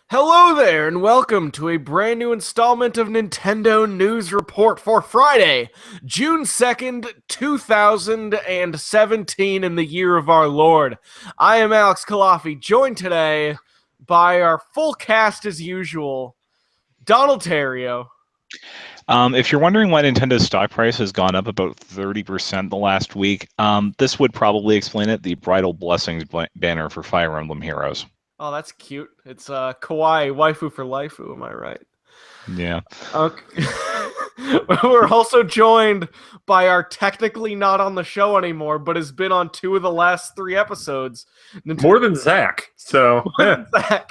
Hello there, and welcome to a brand new installment of Nintendo News Report for Friday, June 2nd, 2017, in the year of our Lord. I am Alex Kalafi, joined today by our full cast as usual, Donald Terrio. If you're wondering why Nintendo's stock price has gone up about 30% the last week, this would probably explain it. The Bridal Blessings banner for Fire Emblem Heroes. Oh, that's cute. It's kawaii, waifu for lifu, am I right? Yeah. Okay. We're also joined by our technically not on the show anymore, but has been on 2 of the last 3 episodes. More than Zach. So Zach.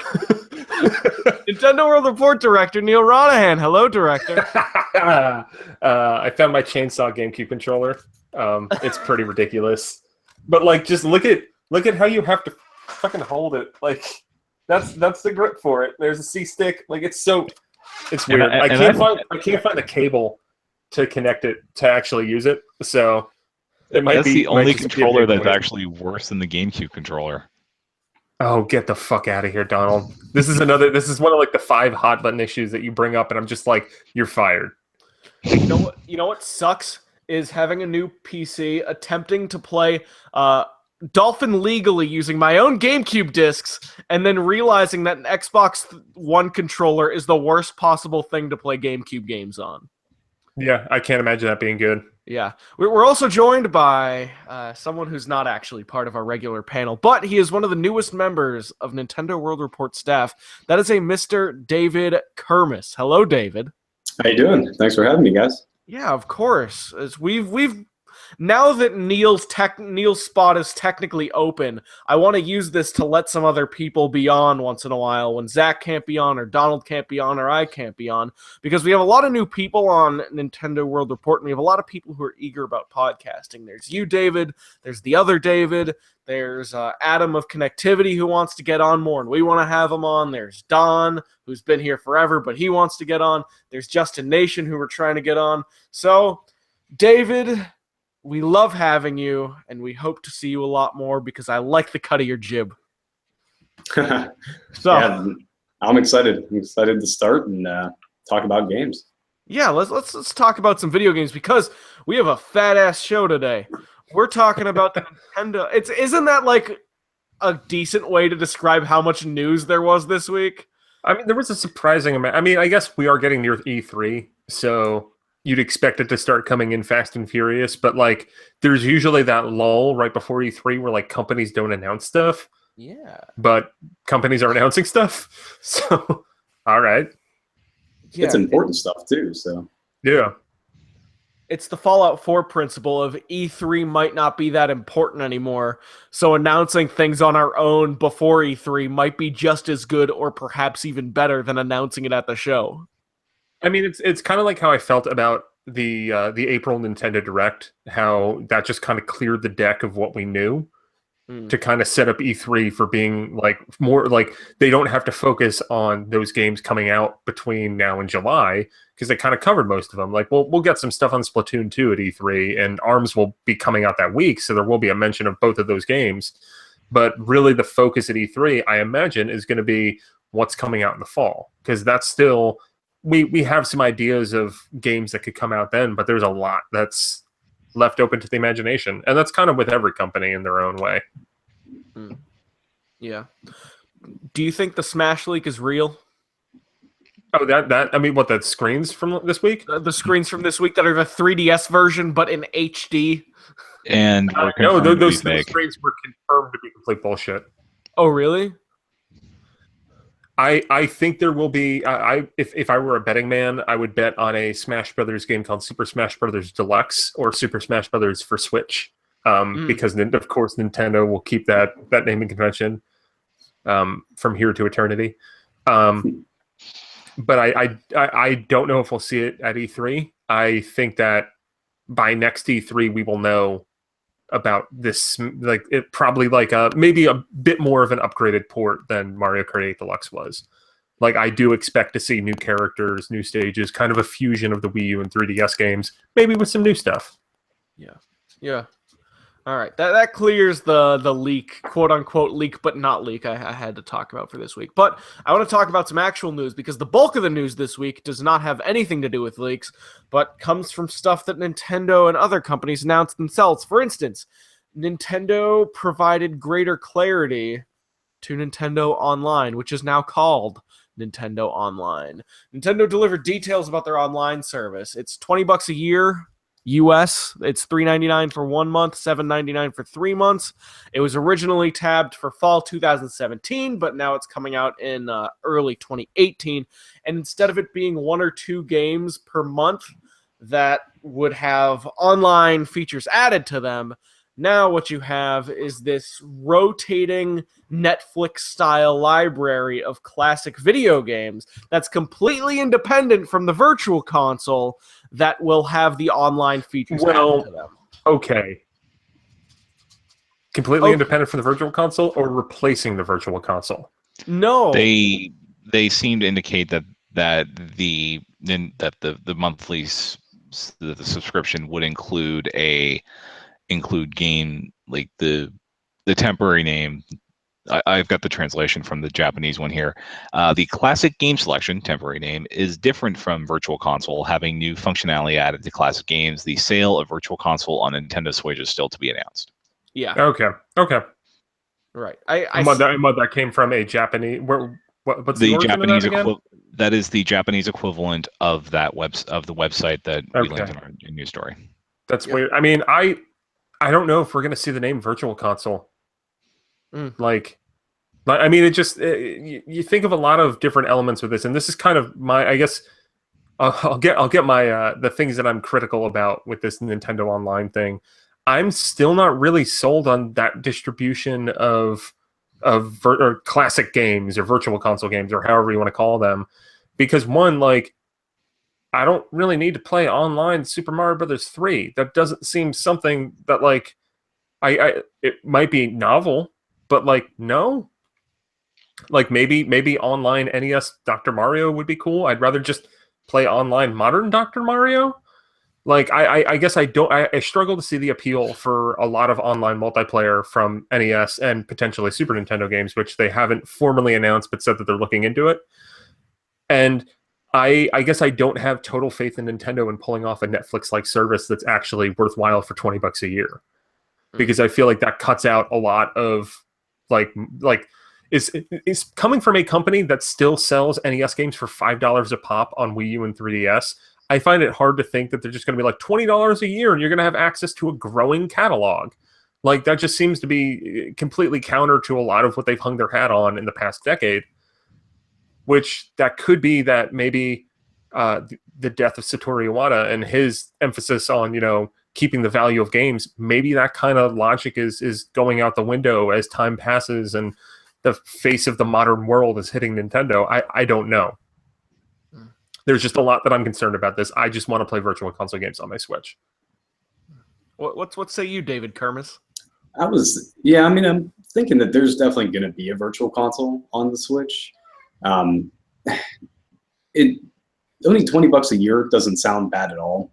Nintendo World Report Director Neil Ronahan. Hello, Director. I found my chainsaw GameCube controller. It's pretty ridiculous. But like, just look at how you have to fucking hold it. Like, that's the grip for it. There's a C stick. Like, it's weird. I can't find the cable to connect it to actually use it. So it might That's be the only just controller that's actually worse than the GameCube controller. Oh, get the fuck out of here, Donald. This is one of like the 5 hot button issues that you bring up, and I'm just like, you're fired. You know what sucks is having a new PC, attempting to play Dolphin legally using my own GameCube discs, and then realizing that an Xbox One controller is the worst possible thing to play GameCube games on. Yeah, I can't imagine that being good. Yeah. We're also joined by someone who's not actually part of our regular panel, but he is one of the newest members of Nintendo World Report staff. That is a Mr. David Kermis. Hello, David. How you doing? Thanks for having me, guys. Yeah, of course. As we've now that Neil's spot is technically open, I want to use this to let some other people be on once in a while when Zach can't be on, or Donald can't be on, or I can't be on, because we have a lot of new people on Nintendo World Report, and we have a lot of people who are eager about podcasting. There's you, David. There's the other David. There's Adam of Connectivity who wants to get on more, and we want to have him on. There's Don, who's been here forever, but he wants to get on. There's Justin Nation, who we're trying to get on. So, David, we love having you, and we hope to see you a lot more because I like the cut of your jib. Yeah, I'm excited. I'm excited to start and talk about games. Yeah, let's talk about some video games because we have a fat ass show today. We're talking about the Nintendo. Isn't that like a decent way to describe how much news there was this week? I mean, there was a surprising amount. I mean, I guess we are getting near E3, so you'd expect it to start coming in fast and furious, but like there's usually that lull right before E3 where like companies don't announce stuff. Yeah. But companies are announcing stuff. So, all right. Yeah, it's important stuff too, so. Yeah. It's the Fallout 4 principle of E3 might not be that important anymore, so announcing things on our own before E3 might be just as good or perhaps even better than announcing it at the show. I mean, it's kind of like how I felt about the April Nintendo Direct, how that just kind of cleared the deck of what we knew to kind of set up E3 for being like more like they don't have to focus on those games coming out between now and July because they kind of covered most of them. Like, we'll get some stuff on Splatoon 2 at E3, and ARMS will be coming out that week, so there will be a mention of both of those games. But really, the focus at E3, I imagine, is going to be what's coming out in the fall, because that's still. We have some ideas of games that could come out then, but there's a lot that's left open to the imagination. And that's kind of with every company in their own way. Yeah. Do you think the Smash leak is real? Oh, I mean, what, the screens from this week? The screens from this week that are the 3DS version, but in HD? And no, those screens were confirmed to be complete bullshit. Oh, really? I think there will be. If I were a betting man, I would bet on a Smash Brothers game called Super Smash Brothers Deluxe or Super Smash Brothers for Switch, because of course Nintendo will keep that naming convention from here to eternity. But I don't know if we'll see it at E3. I think that by next E3 we will know about this, like it probably like maybe a bit more of an upgraded port than Mario Kart 8 Deluxe was. Like, I do expect to see new characters, new stages, kind of a fusion of the Wii U and 3DS games, maybe with some new stuff. Yeah. All right, that clears the leak, quote unquote leak, but not leak. I had to talk about for this week. But I want to talk about some actual news because the bulk of the news this week does not have anything to do with leaks, but comes from stuff that Nintendo and other companies announced themselves. For instance, Nintendo provided greater clarity to Nintendo Online, which is now called Nintendo Online. Nintendo delivered details about their online service. It's $20 a year. US, it's $3.99 for 1 month, $7.99 for 3 months. It was originally tabbed for fall 2017, but now it's coming out in early 2018. And instead of it being 1 or 2 games per month that would have online features added to them, now what you have is this rotating Netflix-style library of classic video games that's completely independent from the Virtual Console that will have the online features added to them. Okay. Completely independent from the Virtual Console or replacing the Virtual Console? No. They seem to indicate that the monthly the subscription would include game, like the temporary name. I've got the translation from the Japanese one here. The classic game selection, temporary name, is different from Virtual Console, having new functionality added to classic games. The sale of Virtual Console on Nintendo Switch is still to be announced. Yeah. Okay. Right. That came from a Japanese. What's the Japanese again? That is the Japanese equivalent of the website that we linked in our news story. That's weird. I mean, I don't know if we're going to see the name Virtual Console. Like, I mean, it just you think of a lot of different elements with this, and this is kind of my. I guess I'll get my the things that I'm critical about with this Nintendo Online thing. I'm still not really sold on that distribution of or classic games or Virtual Console games or however you want to call them, because one, like, I don't really need to play online Super Mario Brothers 3. That doesn't seem something that, like, it might be novel, but, like, no. Like, maybe online NES Dr. Mario would be cool. I'd rather just play online modern Dr. Mario. Like, I guess I struggle to see the appeal for a lot of online multiplayer from NES and potentially Super Nintendo games, which they haven't formally announced but said that they're looking into it. And I guess I don't have total faith in Nintendo in pulling off a Netflix-like service that's actually worthwhile for $20 a year, because I feel like that cuts out a lot of like is coming from a company that still sells NES games for $5 a pop on Wii U and 3DS. I find it hard to think that they're just going to be like $20 a year and you're going to have access to a growing catalog. Like, that just seems to be completely counter to a lot of what they've hung their hat on in the past decade. Which that could be that maybe the death of Satoru Iwata and his emphasis on, keeping the value of games, maybe that kind of logic is going out the window as time passes and the face of the modern world is hitting Nintendo. I don't know. There's just a lot that I'm concerned about this. I just want to play Virtual Console games on my Switch. What say you, David Kermis? I'm thinking that there's definitely going to be a Virtual Console on the Switch. It only $20 a year doesn't sound bad at all.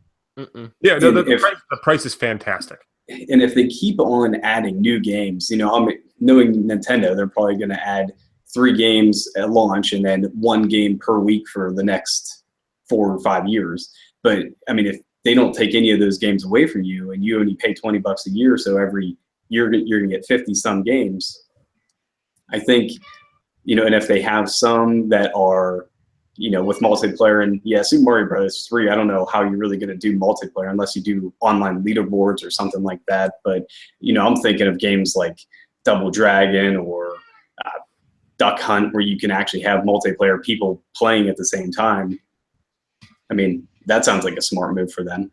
Yeah, no, the price is fantastic. And if they keep on adding new games, knowing Nintendo, they're probably going to add 3 games at launch and then 1 game per week for the next 4 or 5 years. But I mean, if they don't take any of those games away from you and you only pay $20 a year, so every year you're going to get 50 some games, I think, and if they have some that are, with multiplayer, and Super Mario Bros. 3, I don't know how you're really going to do multiplayer unless you do online leaderboards or something like that. But, I'm thinking of games like Double Dragon or Duck Hunt, where you can actually have multiplayer people playing at the same time. I mean, that sounds like a smart move for them.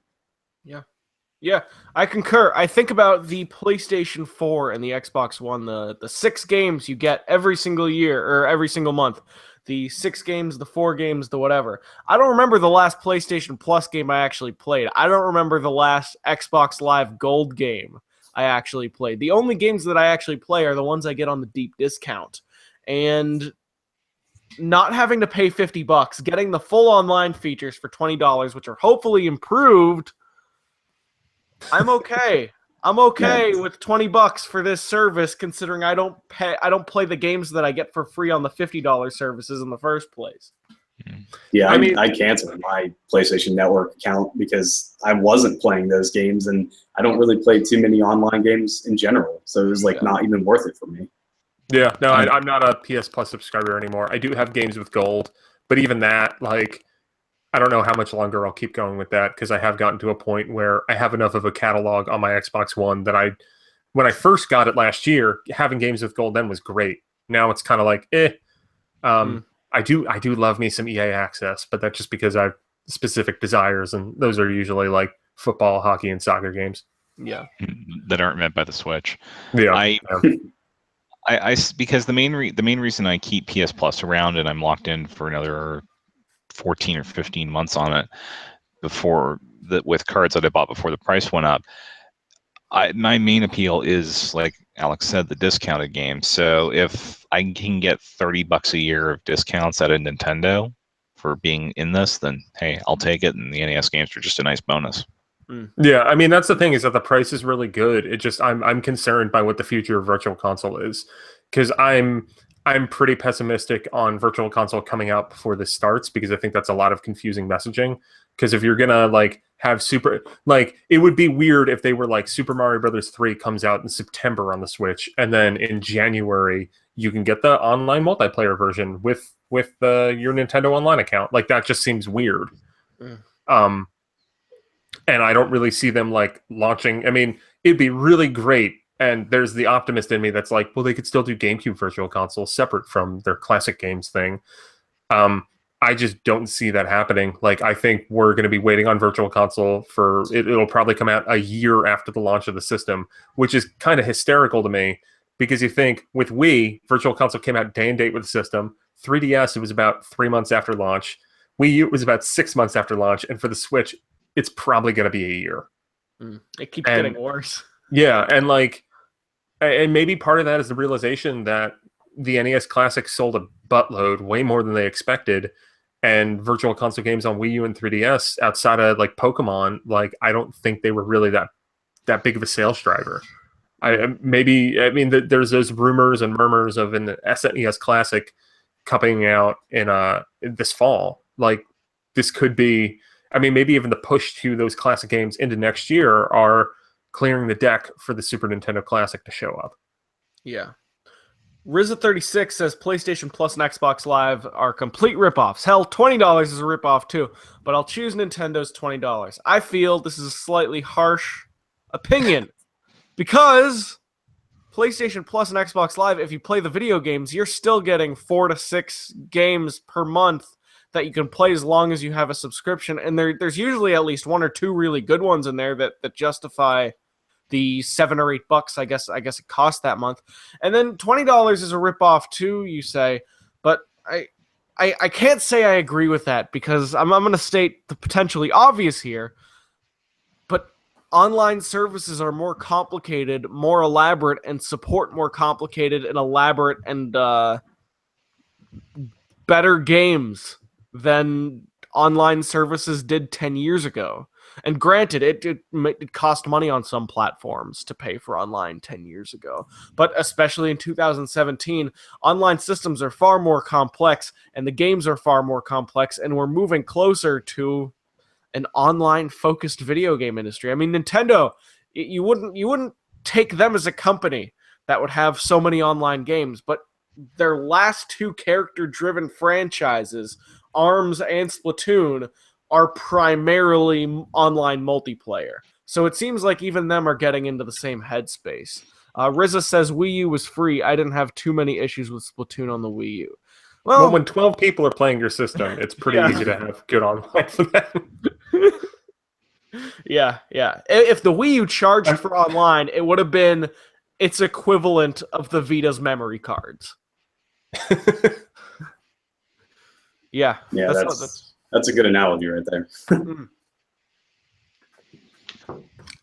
Yeah, I concur. I think about the PlayStation 4 and the Xbox One, the 6 games you get every single year or every single month. The 6 games, the 4 games, the whatever. I don't remember the last PlayStation Plus game I actually played. I don't remember the last Xbox Live Gold game I actually played. The only games that I actually play are the ones I get on the deep discount. And not having to pay $50, getting the full online features for $20, which are hopefully improved, I'm okay. I'm okay with $20 for this service, considering I don't play the games that I get for free on the $50 services in the first place. Yeah, I canceled my PlayStation Network account because I wasn't playing those games, and I don't really play too many online games in general. So it was like not even worth it for me. Yeah, no, I'm not a PS Plus subscriber anymore. I do have games with gold, but even that, like, I don't know how much longer I'll keep going with that because I have gotten to a point where I have enough of a catalog on my Xbox One that when I first got it last year, having games with gold then was great. Now it's kind of like, I do love me some EA access, but that's just because I have specific desires, and those are usually like football, hockey, and soccer games. Yeah, that aren't meant by the Switch. Yeah, I because the main reason I keep PS Plus around and I'm locked in for another 14 or 15 months on it with cards that I bought before the price went up. My main appeal is, like Alex said, the discounted games. So if I can get $30 a year of discounts at a Nintendo for being in this, then hey, I'll take it. And the NES games are just a nice bonus. Yeah, I mean, that's the thing, is that the price is really good. It just I'm concerned by what the future of Virtual Console is, because I'm pretty pessimistic on Virtual Console coming out before this starts, because I think that's a lot of confusing messaging. Because if you're gonna like have it would be weird if they were like Super Mario Brothers 3 comes out in September on the Switch, and then in January you can get the online multiplayer version with your Nintendo Online account. Like, that just seems weird. And I don't really see them like launching. I mean, it'd be really great. And there's the optimist in me that's like, well, they could still do GameCube Virtual Console separate from their classic games thing. I just don't see that happening. Like, I think we're going to be waiting on Virtual Console for it'll probably come out a year after the launch of the system, which is kind of hysterical to me, because you think with Wii, Virtual Console came out day and date with the system. 3DS, it was about 3 months after launch. Wii U, it was about 6 months after launch. And for the Switch, it's probably going to be a year. It keeps getting worse. Yeah, and maybe part of that is the realization that the NES Classic sold a buttload, way more than they expected, and Virtual Console games on Wii U and 3DS, outside of like Pokemon, like, I don't think they were really that big of a sales driver. There's those rumors and murmurs of an SNES Classic coming out in this fall. Like, this could be. I mean, maybe even the push to those classic games into next year are clearing the deck for the Super Nintendo Classic to show up. Yeah. Rizza36 says PlayStation Plus and Xbox Live are complete ripoffs. Hell, $20 is a ripoff too, but I'll choose Nintendo's $20. I feel this is a slightly harsh opinion, because PlayStation Plus and Xbox Live, if you play the video games, you're still getting 4 to 6 games per month that you can play as long as you have a subscription, and there's usually at least 1 or 2 really good ones in there that justify the $7 or $8 I guess it costs that month. And then $20 is a ripoff too, you say, but I can't say I agree with that, because I'm going to state the potentially obvious here, but online services are more complicated, more elaborate, and support more complicated and elaborate and better games than online services did 10 years ago. And granted, it cost money on some platforms to pay for online 10 years ago. But especially in 2017, online systems are far more complex, and the games are far more complex, and we're moving closer to an online-focused video game industry. I mean, Nintendo, you wouldn't take them as a company that would have so many online games, but their last 2 character-driven franchises, ARMS and Splatoon, are primarily online multiplayer. So it seems like even them are getting into the same headspace. Rizza says Wii U was free. I didn't have too many issues with Splatoon on the Wii U. Well, when 12 people are playing your system, it's pretty easy to have good online for them. Yeah. If the Wii U charged for online, it would have been its equivalent of the Vita's memory cards. Yeah, that's a good analogy right there.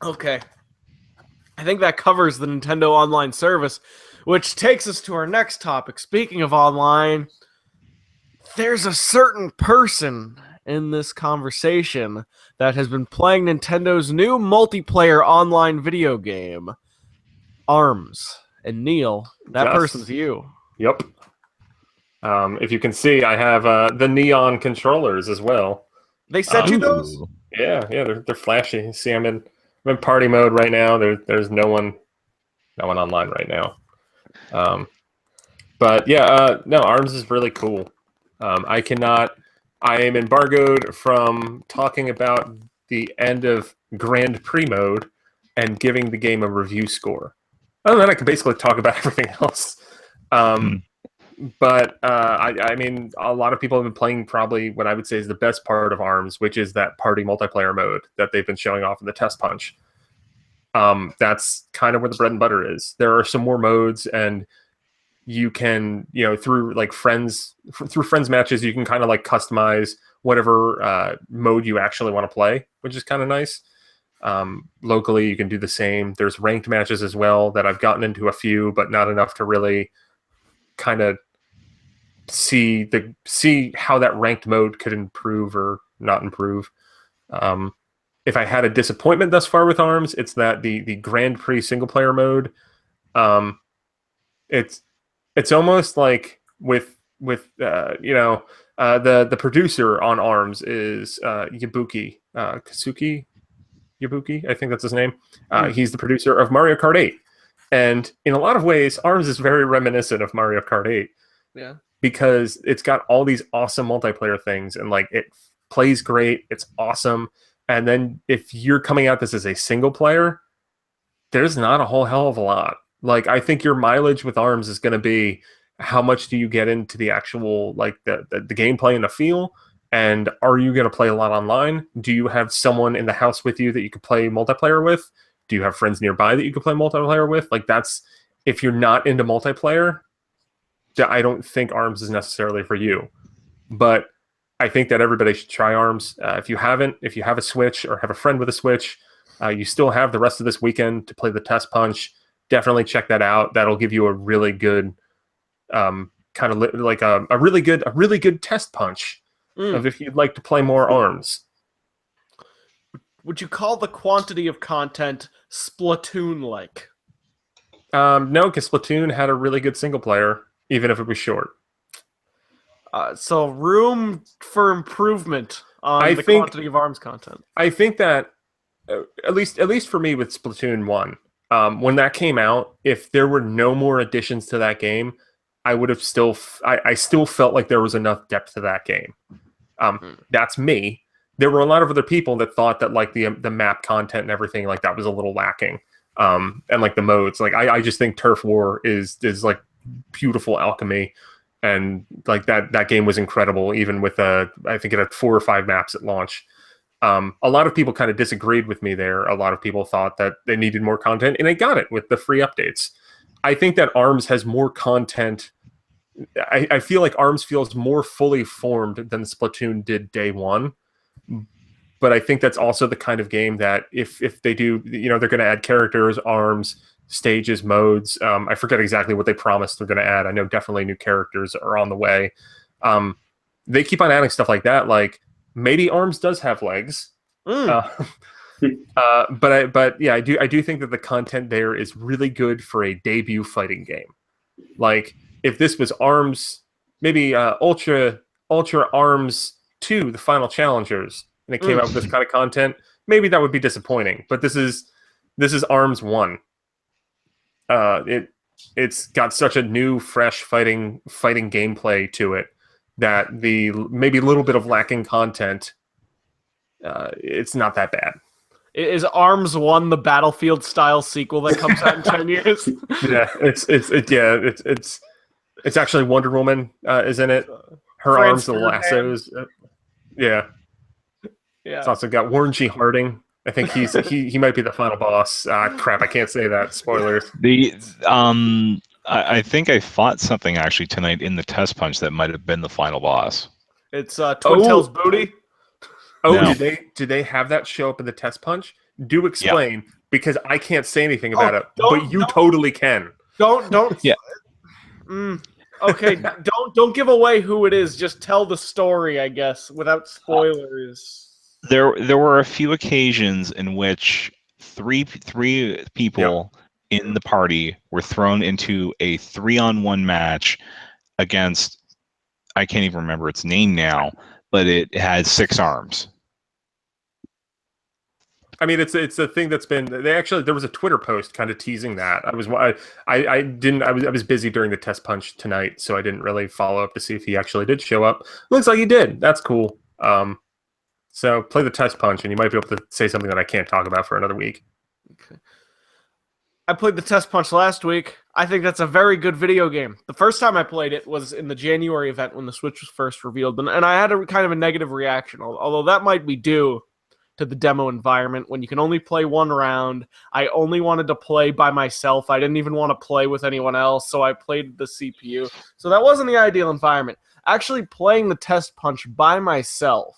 Okay. I think that covers the Nintendo Online service, which takes us to our next topic. Speaking of online, there's a certain person in this conversation that has been playing Nintendo's new multiplayer online video game, ARMS. And Neil, that Yes. person's you. Yep. If you can see, I have the neon controllers as well. They sent you those? Ooh. Yeah, they're flashy. See, I'm in party mode right now. There's no one online right now. But yeah, no, ARMS is really cool. I am embargoed from talking about the end of Grand Prix mode and giving the game a review score. Other than that, I can basically talk about everything else. But I mean, a lot of people have been playing probably what I would say is the best part of ARMS, which is that party multiplayer mode that they've been showing off in the test punch. That's kind of where the bread and butter is. There are some more modes, and you can, through friends matches, you can kind of like customize whatever mode you actually want to play, which is kind of nice. Locally, you can do the same. There's ranked matches as well that I've gotten into a few, but not enough to really kind of see how that ranked mode could improve or not improve. If I had a disappointment thus far with ARMS, it's that the Grand Prix single player mode, it's almost like with the producer on ARMS is Yabuki Kasuki Yabuki, I think that's his name. He's the producer of Mario Kart 8. And in a lot of ways, ARMS is very reminiscent of Mario Kart 8. Yeah. Because it's got all these awesome multiplayer things, and it plays great, it's awesome. And then if you're coming at this as a single player, there's not a whole hell of a lot. I think your mileage with ARMS is going to be how much do you get into the actual the gameplay and the feel, and are you going to play a lot online? Do you have someone in the house with you that you could play multiplayer with? Do you have friends nearby that you could play multiplayer with? That's, if you're not into multiplayer, I don't think ARMS is necessarily for you. But I think that everybody should try ARMS. If you have a Switch or have a friend with a Switch, you still have the rest of this weekend to play the test punch. Definitely check that out. That'll give you a really good a really good test punch of if you'd like to play more ARMS. Would you call the quantity of content Splatoon-like? No, because Splatoon had a really good single player, even if it was short. So room for improvement on the quantity of ARMS content. I think that at least for me with Splatoon 1, when that came out, if there were no more additions to that game, I would have I still felt like there was enough depth to that game. That's me. There were a lot of other people that thought that the map content and everything that was a little lacking. And the modes, I just think Turf War is beautiful alchemy, and that game was incredible. Even with I think it had 4 or 5 maps at launch. A lot of people kind of disagreed with me there. A lot of people thought that they needed more content, and they got it with the free updates. I think that ARMS has more content. I feel like ARMS feels more fully formed than Splatoon did day one. But I think that's also the kind of game that if they do, they're going to add characters, arms, stages, modes. I forget exactly what they promised they're going to add. I know definitely new characters are on the way. They keep on adding stuff like that. Maybe ARMS does have legs. But yeah, I do think that the content there is really good for a debut fighting game. If this was ARMS, maybe Ultra ARMS 2, the Final Challengers, and it came out with this kind of content, maybe that would be disappointing. But this is ARMS 1. It's got such a new, fresh fighting gameplay to it that the maybe a little bit of lacking content, it's not that bad. Is ARMS 1 the Battlefield style sequel that comes out in 10 years? Yeah, it's actually Wonder Woman is in it. Her arms, the lassos. Yeah. It's also got Warren G. Harding. I think he might be the final boss. Crap, I can't say that. Spoilers. I think I fought something actually tonight in the test punch that might have been the final boss. It's Twintelle's booty. Oh, No. did they have that show up in the test punch? Do explain, because I can't say anything about it, but you totally can. Don't. Yeah. Okay, don't give away who it is. Just tell the story, I guess, without spoilers. There were a few occasions in which three people in the party were thrown into a 3-on-1 match against, I can't even remember its name now, but it had 6 arms. I mean, it's a thing that's been. There was a Twitter post kind of teasing that. I was busy during the test punch tonight, so I didn't really follow up to see if he actually did show up. Looks like he did. That's cool. So play the test punch, and you might be able to say something that I can't talk about for another week. Okay. I played the test punch last week. I think that's a very good video game. The first time I played it was in the January event when the Switch was first revealed, and I had a kind of a negative reaction. Although that might be due to the demo environment when you can only play one round. I only wanted to play by myself. I didn't even want to play with anyone else, so I played the CPU. So that wasn't the ideal environment. Actually playing the test punch by myself,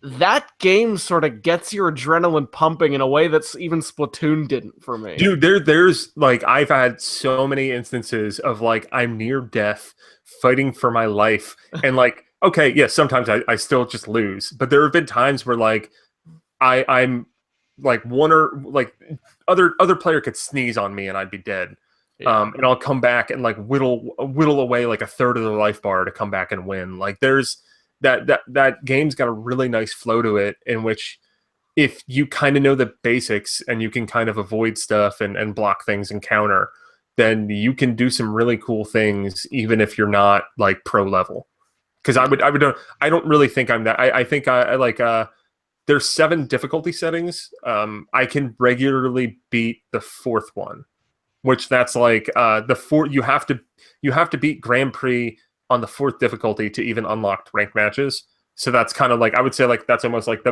that game sort of gets your adrenaline pumping in a way that's even Splatoon didn't for me. Dude, there's like, I've had so many instances of like, I'm near death fighting for my life, and like, okay, yes, sometimes I still just lose, but there have been times where like I'm like one or like other player could sneeze on me and I'd be dead. Yeah. And I'll come back and like whittle away like a third of the life bar to come back and win. Like there's that game's got a really nice flow to it, in which if you kind of know the basics and you can kind of avoid stuff and block things and counter, then you can do some really cool things even if you're not like pro level. Because I don't really think I'm that. I think I like there's 7 difficulty settings. I can regularly beat the 4th one, which that's like the 4. You have to beat Grand Prix on the 4th difficulty to even unlock ranked matches. So that's kind of like, I would say like that's almost like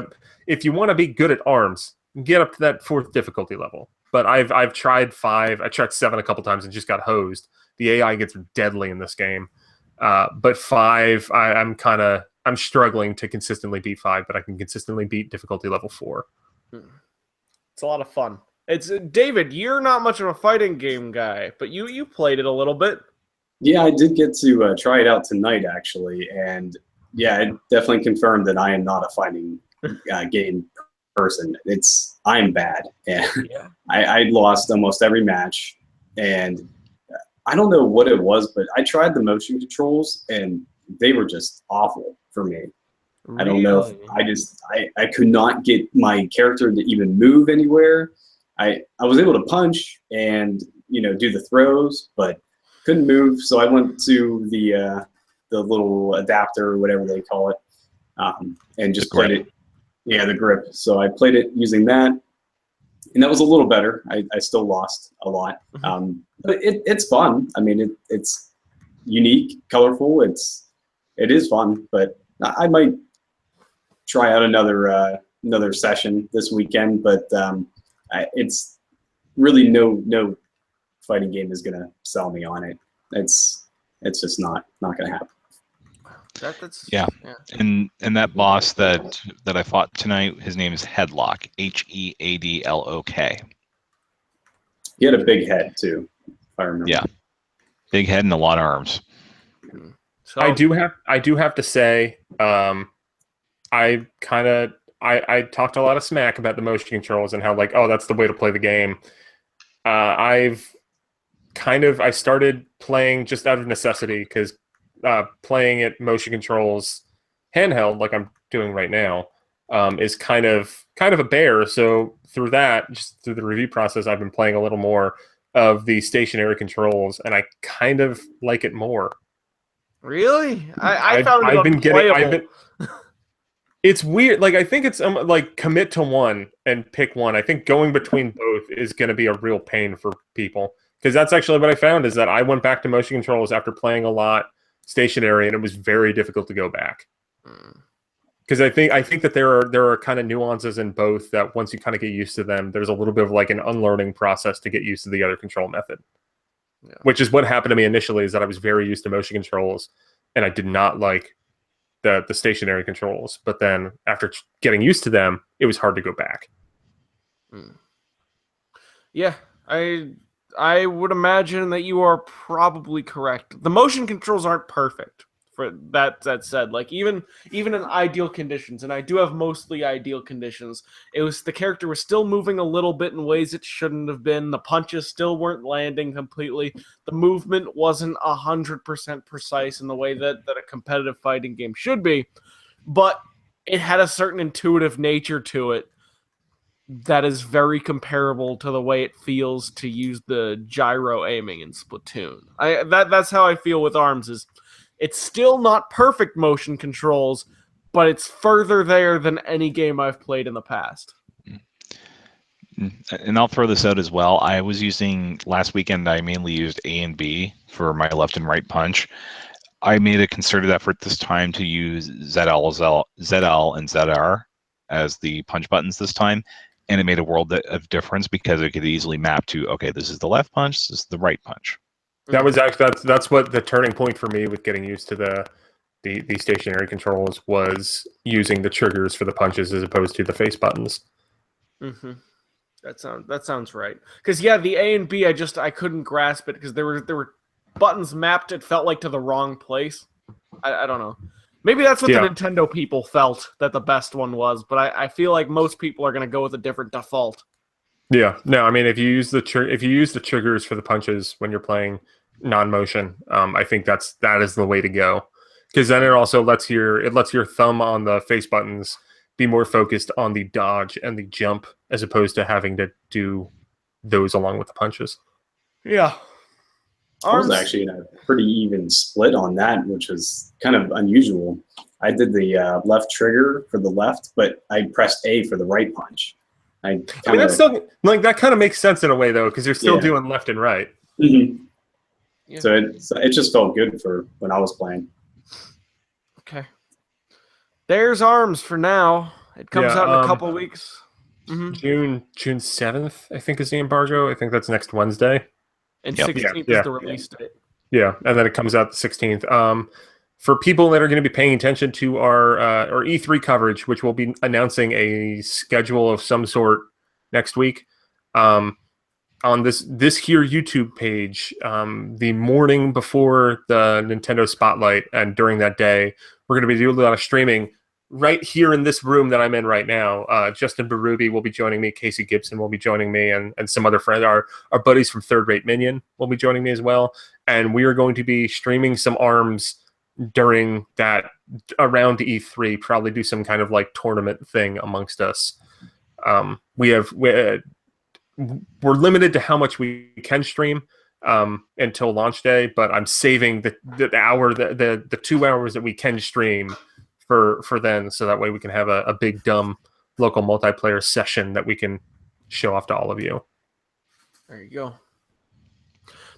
if you want to be good at ARMS, get up to that 4th difficulty level. But I've tried 5. I tried 7 a couple times and just got hosed. The AI gets deadly in this game. But 5, I'm struggling to consistently beat 5, but I can consistently beat difficulty level 4. It's a lot of fun. It's David, you're not much of a fighting game guy, but you played it a little bit. Yeah, I did get to try it out tonight, actually, and yeah, it definitely confirmed that I am not a fighting game person. I am bad, and yeah. I lost almost every match, and I don't know what it was, but I tried the motion controls, and they were just awful for me. Really? I don't know if I could not get my character to even move anywhere. I was able to punch and do the throws, but couldn't move. So I went to the little adapter or whatever they call it, and just played it. Yeah, the grip. So I played it using that, and that was a little better. I still lost a lot, but it's fun. I mean, it's unique, colorful. It is fun, but I might try out another session this weekend. But it's really no fighting game is gonna sell me on it. It's just not gonna happen. Yeah. And that boss that I fought tonight, his name is Headlock, Headlok. He had a big head too, if I remember. Yeah, big head and a lot of arms. So I do have to say, I talked a lot of smack about the motion controls and how like, oh, that's the way to play the game. I started playing just out of necessity, because playing it motion controls handheld like I'm doing right now is kind of a bear. So through that, just through the review process, I've been playing a little more of the stationary controls, and I kind of like it more. Really? I found it unplayable. It's weird. Like, I think it's like commit to one and pick one. I think going between both is going to be a real pain for people, because that's actually what I found, is that I went back to motion controls after playing a lot stationary, and it was very difficult to go back. Because I think that there are kind of nuances in both that once you kind of get used to them, there's a little bit of like an unlearning process to get used to the other control method. Yeah. Which is what happened to me initially, is that I was very used to motion controls, and I did not like the stationary controls. But then after getting used to them, it was hard to go back. Yeah, I I would imagine that you are probably correct. The motion controls aren't perfect. For that said, like even in ideal conditions, and I do have mostly ideal conditions, the character was still moving a little bit in ways it shouldn't have been. The punches still weren't landing completely. The movement wasn't 100% precise in the way that a competitive fighting game should be, but it had a certain intuitive nature to it that is very comparable to the way it feels to use the gyro aiming in Splatoon. That's how I feel with ARMS. It's still not perfect motion controls, but it's further there than any game I've played in the past. And I'll throw this out as well. I was using, last weekend, I mainly used A and B for my left and right punch. I made a concerted effort this time to use ZL and ZR as the punch buttons this time, and it made a world of difference because it could easily map to, okay, this is the left punch, this is the right punch. That was actually that's what the turning point for me with getting used to the stationary controls was using the triggers for the punches as opposed to the face buttons. Mm-hmm. That sounds right. Because yeah, the A and B, I couldn't grasp it because there were buttons mapped. It felt like to the wrong place. I don't know. Maybe that's what the Nintendo people felt that the best one was, but I feel like most people are going to go with a different default. Yeah, no, I mean if you use the triggers for the punches when you're playing non-motion, I think that is the way to go, because then it also lets your thumb on the face buttons be more focused on the dodge and the jump as opposed to having to do those along with the punches. Yeah, I was actually in a pretty even split on that, which was kind of unusual. I did the left trigger for the left, but I pressed A for the right punch. I mean, that's still like that kind of makes sense in a way though, because you're still doing left and right. Mm-hmm. Yeah. So it just felt good for when I was playing. Okay. There's ARMS for now. It comes out in a couple weeks. Mm-hmm. June 7th, I think, is the embargo. I think that's next Wednesday. And 16th is the release date. Yeah, and then it comes out the 16th. For people that are going to be paying attention to our E3 coverage, which we'll be announcing a schedule of some sort next week, on this here YouTube page, the morning before the Nintendo Spotlight and during that day, we're going to be doing a lot of streaming right here in this room that I'm in right now. Justin Berube will be joining me. Casey Gibson will be joining me, and some other friends. Our buddies from Third Rate Minion will be joining me as well. And we are going to be streaming some ARMS during that, around E3, probably do some kind of like tournament thing amongst us. We're limited to how much we can stream until launch day, but I'm saving the 2 hours that we can stream for then, so that way we can have a big dumb local multiplayer session that we can show off to all of you. There you go.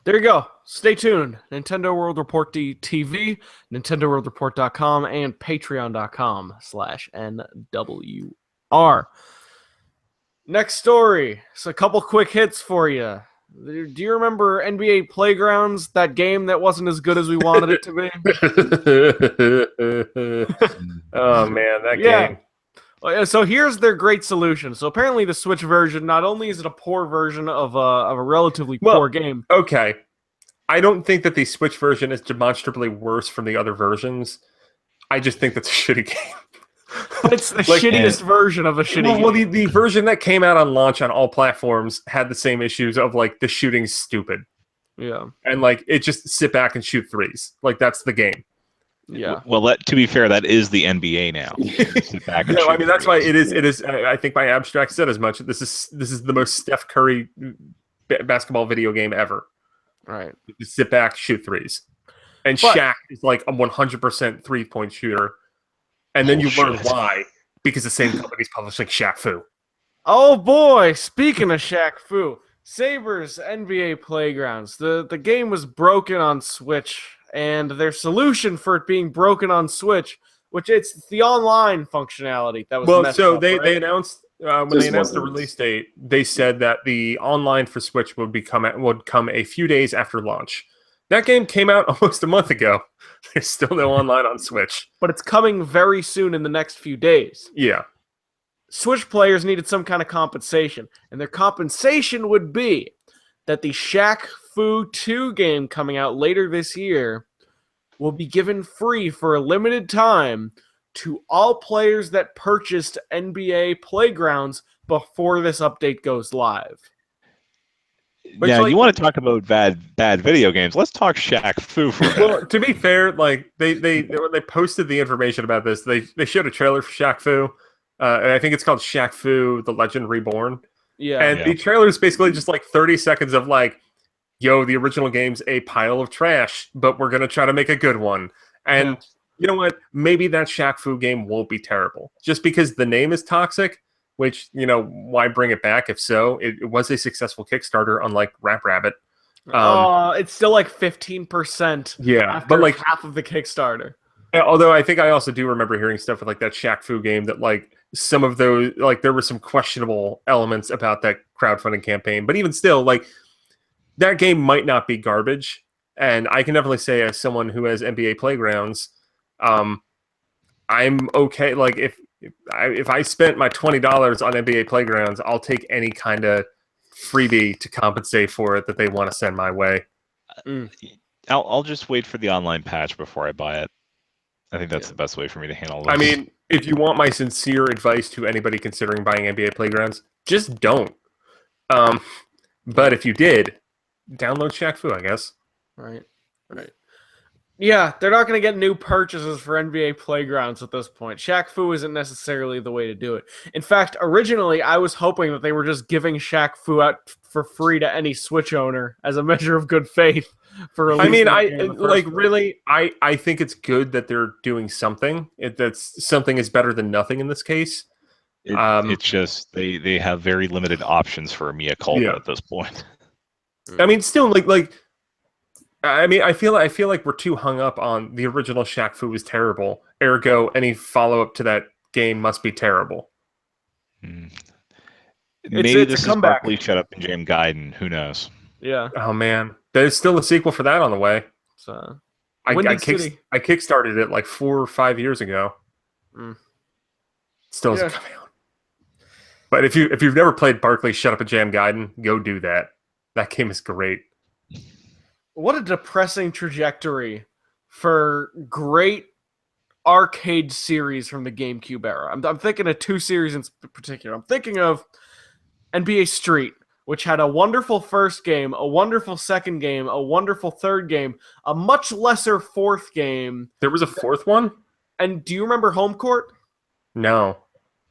There you go. Stay tuned. Nintendo World Report TV, NintendoWorldReport.com, and Patreon.com/NWR. Next story. So a couple quick hits for you. Do you remember NBA Playgrounds, that game that wasn't as good as we wanted it to be? Oh, man, that game. So here's their great solution. So apparently the Switch version, not only is it a poor version of a relatively poor game. Okay. I don't think that the Switch version is demonstrably worse from the other versions. I just think that's a shitty game. But it's the shittiest version of a shitty game. Well, the version that came out on launch on all platforms had the same issues of, like, the shooting's stupid. Yeah. And, like, it just sit back and shoot threes. Like, that's the game. Yeah. Well, to be fair, that is the NBA now. Sit back and I mean, that's why it is. I think my abstract said as much. This is the most Steph Curry basketball video game ever. Right. Just sit back, shoot threes. And Shaq is like a 100% 3-point shooter. And then you learn why. Because the same company's publishing Shaq Fu. Oh boy, speaking of Shaq Fu, Saber's NBA Playgrounds. The game was broken on Switch, and their solution for it being broken on Switch, which it's the online functionality that was messed up, they right? announced when they announced the release date, they said that the online for Switch would come a few days after launch. That game came out almost a month ago. There's still no online on Switch. But it's coming very soon in the next few days. Yeah. Switch players needed some kind of compensation, and their compensation would be that the Shaq Fu 2 game coming out later this year will be given free for a limited time to all players that purchased NBA Playgrounds before this update goes live. Which, Now, like, you want to talk about bad video games? Let's talk Shaq Fu for a minute. Well, to be fair, like when they posted the information about this, they showed a trailer for Shaq Fu. And I think it's called Shaq Fu: The Legend Reborn. Yeah. And the trailer is basically just like 30 seconds of like, yo, the original game's a pile of trash, but we're gonna try to make a good one. And you know what? Maybe that Shaq Fu game won't be terrible. Just because the name is toxic, which, you know, why bring it back if so? It was a successful Kickstarter, unlike Rap Rabbit. It's still like 15%. Yeah, after but like half of the Kickstarter. Although I think I also do remember hearing stuff with like that Shaq Fu game that like some of those, like there were some questionable elements about that crowdfunding campaign. But even still, like that game might not be garbage. And I can definitely say, as someone who has NBA Playgrounds, I'm okay. Like if I spent my $20 on NBA Playgrounds, I'll take any kind of freebie to compensate for it that they want to send my way. I'll just wait for the online patch before I buy it. I think that's the best way for me to handle this. I mean, if you want my sincere advice to anybody considering buying NBA Playgrounds, just don't. But if you did, download Shaq Fu, I guess. Right. Yeah, they're not going to get new purchases for NBA Playgrounds at this point. Shaq Fu isn't necessarily the way to do it. In fact, originally, I was hoping that they were just giving Shaq Fu out for free to any Switch owner as a measure of good faith. I think it's good that they're doing something. That's something is better than nothing in this case. It's just they have very limited options for a mea culpa at this point. I mean, still I feel like we're too hung up on the original Shaq Fu was terrible. Ergo, any follow up to that game must be terrible. Maybe this is Barkley Shut Up and Jam Gaiden. Who knows? Yeah. Oh man, there's still a sequel for that on the way. So I kickstarted it like 4 or 5 years ago. Still hasn't come out. But if you've never played Barkley Shut Up and Jam Gaiden, go do that. That game is great. What a depressing trajectory for great arcade series from the GameCube era. I'm thinking of 2 series in particular. I'm thinking of NBA Street, which had a wonderful first game, a wonderful second game, a wonderful third game, a much lesser fourth game. There was a fourth one? And do you remember Home Court? No.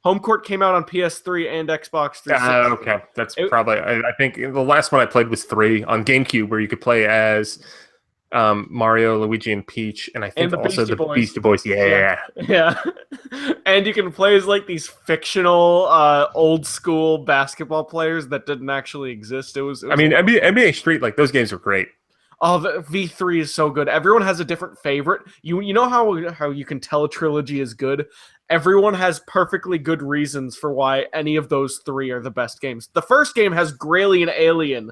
Home Court came out on PS3 and Xbox 360. Okay. That's probably... I think the last one I played was 3 on GameCube, where you could play as Mario, Luigi, and Peach, and I think also the Beastie Boys. Yeah. And you can play as like these fictional old school basketball players that didn't actually exist. It was NBA Street, like those games were great. Oh, the V3 is so good. Everyone has a different favorite. You know how you can tell a trilogy is good? Everyone has perfectly good reasons for why any of those 3 are the best games. The first game has Grayley Alien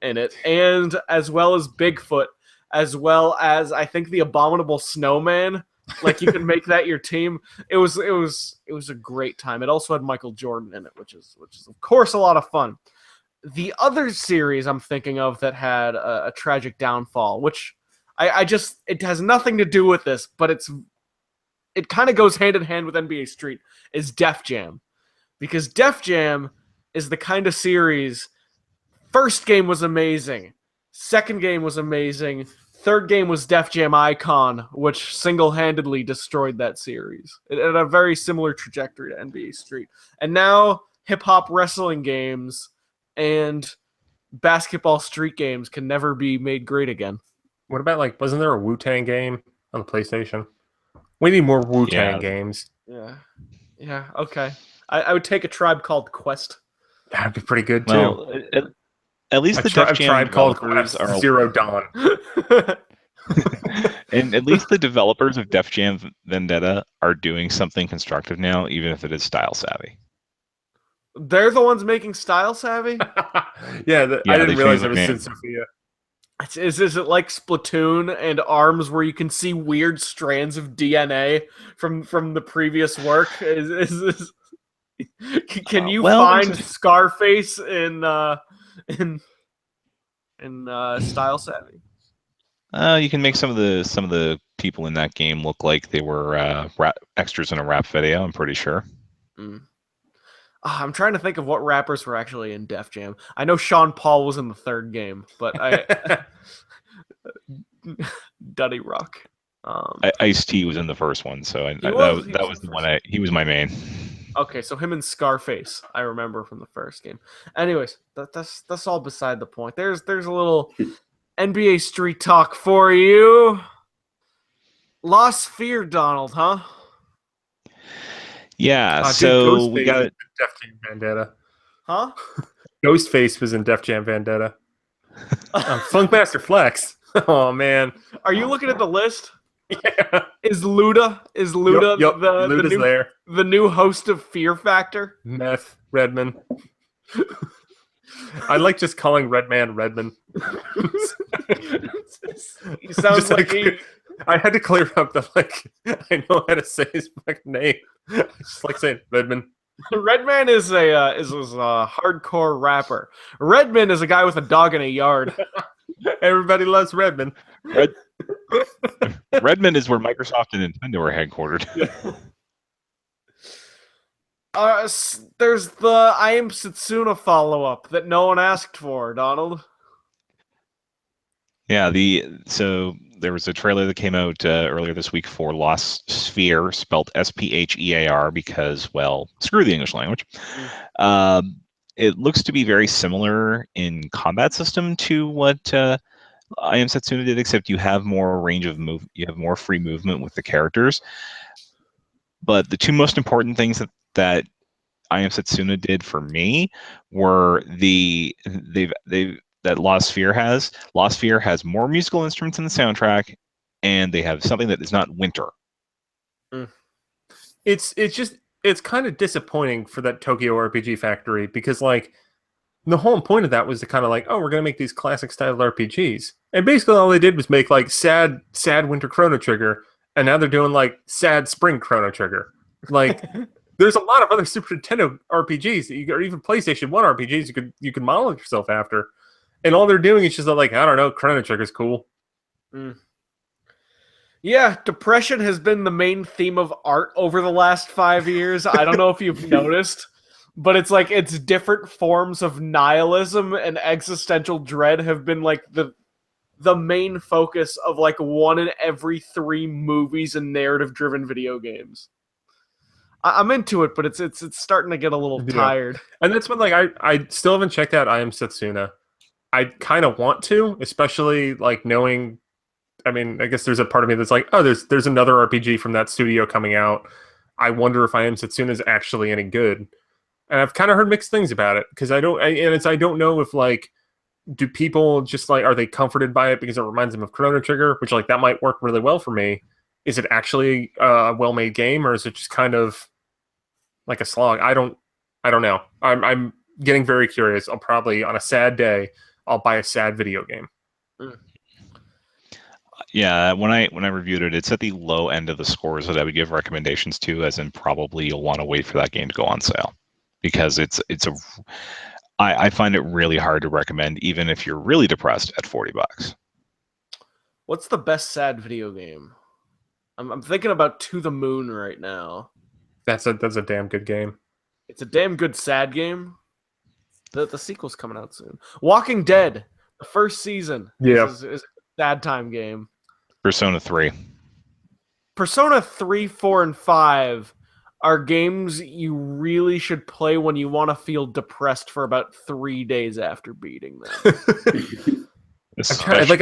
in it, and as well as Bigfoot, as well as I think the Abominable Snowman. Like you can make that your team. It was a great time. It also had Michael Jordan in it, which is of course a lot of fun. The other series I'm thinking of that had a tragic downfall, which it has nothing to do with this, but it kind of goes hand in hand with NBA Street, is Def Jam. Because Def Jam is the kind of series, first game was amazing, second game was amazing, third game was Def Jam Icon, which single-handedly destroyed that series. It had a very similar trajectory to NBA Street. And now hip-hop wrestling games and basketball street games can never be made great again. What about, like, wasn't there a Wu-Tang game on the PlayStation? We need more Wu-Tang games. Yeah, okay. I would take a Tribe Called Quest. That'd be pretty good, too. Well, at least the Def Jam Tribe Called Quest are Zero Dawn. And at least the developers of Def Jam Vendetta are doing something constructive now, even if it is style savvy. They're the ones making Style Savvy? I didn't realize it was Sid Sophia. Is it like Splatoon and ARMS, where you can see weird strands of DNA from the previous work? Can you find Scarface in and style savvy. You can make some of the people in that game look like they were extras in a rap video. I'm pretty sure. I'm trying to think of what rappers were actually in Def Jam. I know Sean Paul was in the third game, but Duddy Rock. Ice-T was in the first one, so that was the one. He was my main. Okay, so him and Scarface, I remember from the first game. Anyways, that's all beside the point. There's a little NBA street talk for you. Lost Fear, Donald, huh? Yeah, so we got Def Jam Vendetta. Huh? Ghostface was in Def Jam Vendetta. Funkmaster Flex. Oh man, are you looking at the list? Yeah. Is Luda Yep. Luda's the new host of Fear Factor? Meth Redman. I like just calling Redman Redman. He sounds like I had to clear up that I know how to say his fucking name. I just like saying Redman. Redman is a hardcore rapper. Redman is a guy with a dog in a yard. Everybody loves Redman. Redmond is where Microsoft and Nintendo are headquartered. There's the I Am Setsuna follow-up that no one asked for, Donald. Yeah, so there was a trailer that came out earlier this week for Lost Sphere, spelled Sphear, because, well, screw the English language. It looks to be very similar in combat system to what I Am Setsuna did, except you have more range of you have more free movement with the characters. But the two most important things that I Am Setsuna did for me were that Lost Sphere has. Lost Sphere has more musical instruments in the soundtrack, and they have something that is not winter. It's kind of disappointing for that Tokyo RPG Factory, because the whole point of that was to kind of we're gonna make these classic styled RPGs, and basically all they did was make sad winter Chrono Trigger, and now they're doing sad spring Chrono Trigger. There's a lot of other Super Nintendo RPGs or even PlayStation 1 RPGs you could model yourself after, and all they're doing is just I don't know, Chrono Trigger's cool. Yeah, depression has been the main theme of art over the last 5 years. I don't know if you've noticed, but it's different forms of nihilism and existential dread have been the main focus of 1 in every 3 movies and narrative-driven video games. I'm into it, but it's starting to get a little tired. And that's when I still haven't checked out I Am Setsuna. I kind of want to, especially knowing. I mean, I guess there's a part of me that's there's another RPG from that studio coming out. I wonder if I Am Setsuna is actually any good. And I've kind of heard mixed things about it, because I don't know if do people just are they comforted by it because it reminds them of Chrono Trigger, which that might work really well for me. Is it actually a well-made game, or is it just kind of like a slog? I don't know. I'm getting very curious. I'll probably, on a sad day, I'll buy a sad video game. Yeah, when I reviewed it, it's at the low end of the scores that I would give recommendations to, as in probably you'll want to wait for that game to go on sale, because I find it really hard to recommend, even if you're really depressed, at $40. What's the best sad video game? I'm thinking about To the Moon right now. That's a damn good game. It's a damn good sad game. The sequel's coming out soon. Walking Dead, the first season. Yeah, is a sad time game. Persona 3. Persona 3, 4, and 5 are games you really should play when you want to feel depressed for about 3 days after beating them. Especially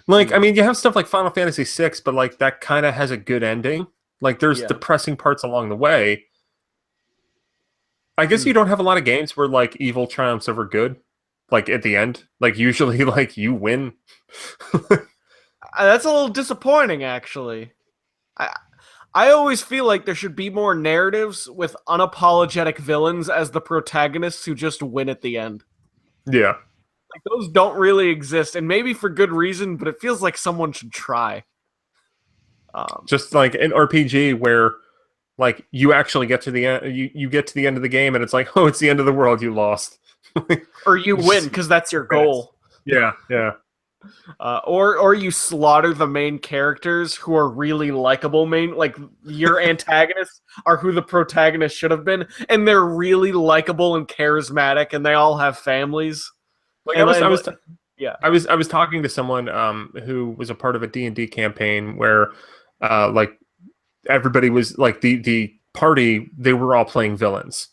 I mean, you have stuff like Final Fantasy VI, but that kind of has a good ending. There's depressing parts along the way. I guess you don't have a lot of games where evil triumphs over good. At the end, usually you win. That's a little disappointing, actually. I always feel like there should be more narratives with unapologetic villains as the protagonists who just win at the end. Yeah. Those don't really exist, and maybe for good reason, but it feels like someone should try. Just an RPG where you actually get to the end, you get to the end of the game, and it's oh, it's the end of the world, you lost. Or you win because that's your goal. Yeah. Or you slaughter the main characters who are really likable. Like your antagonists are who the protagonist should have been, and they're really likable and charismatic, and they all have families. Like And- I was yeah. talking to someone who was a part of a D&D campaign where like everybody was like the party, they were all playing villains,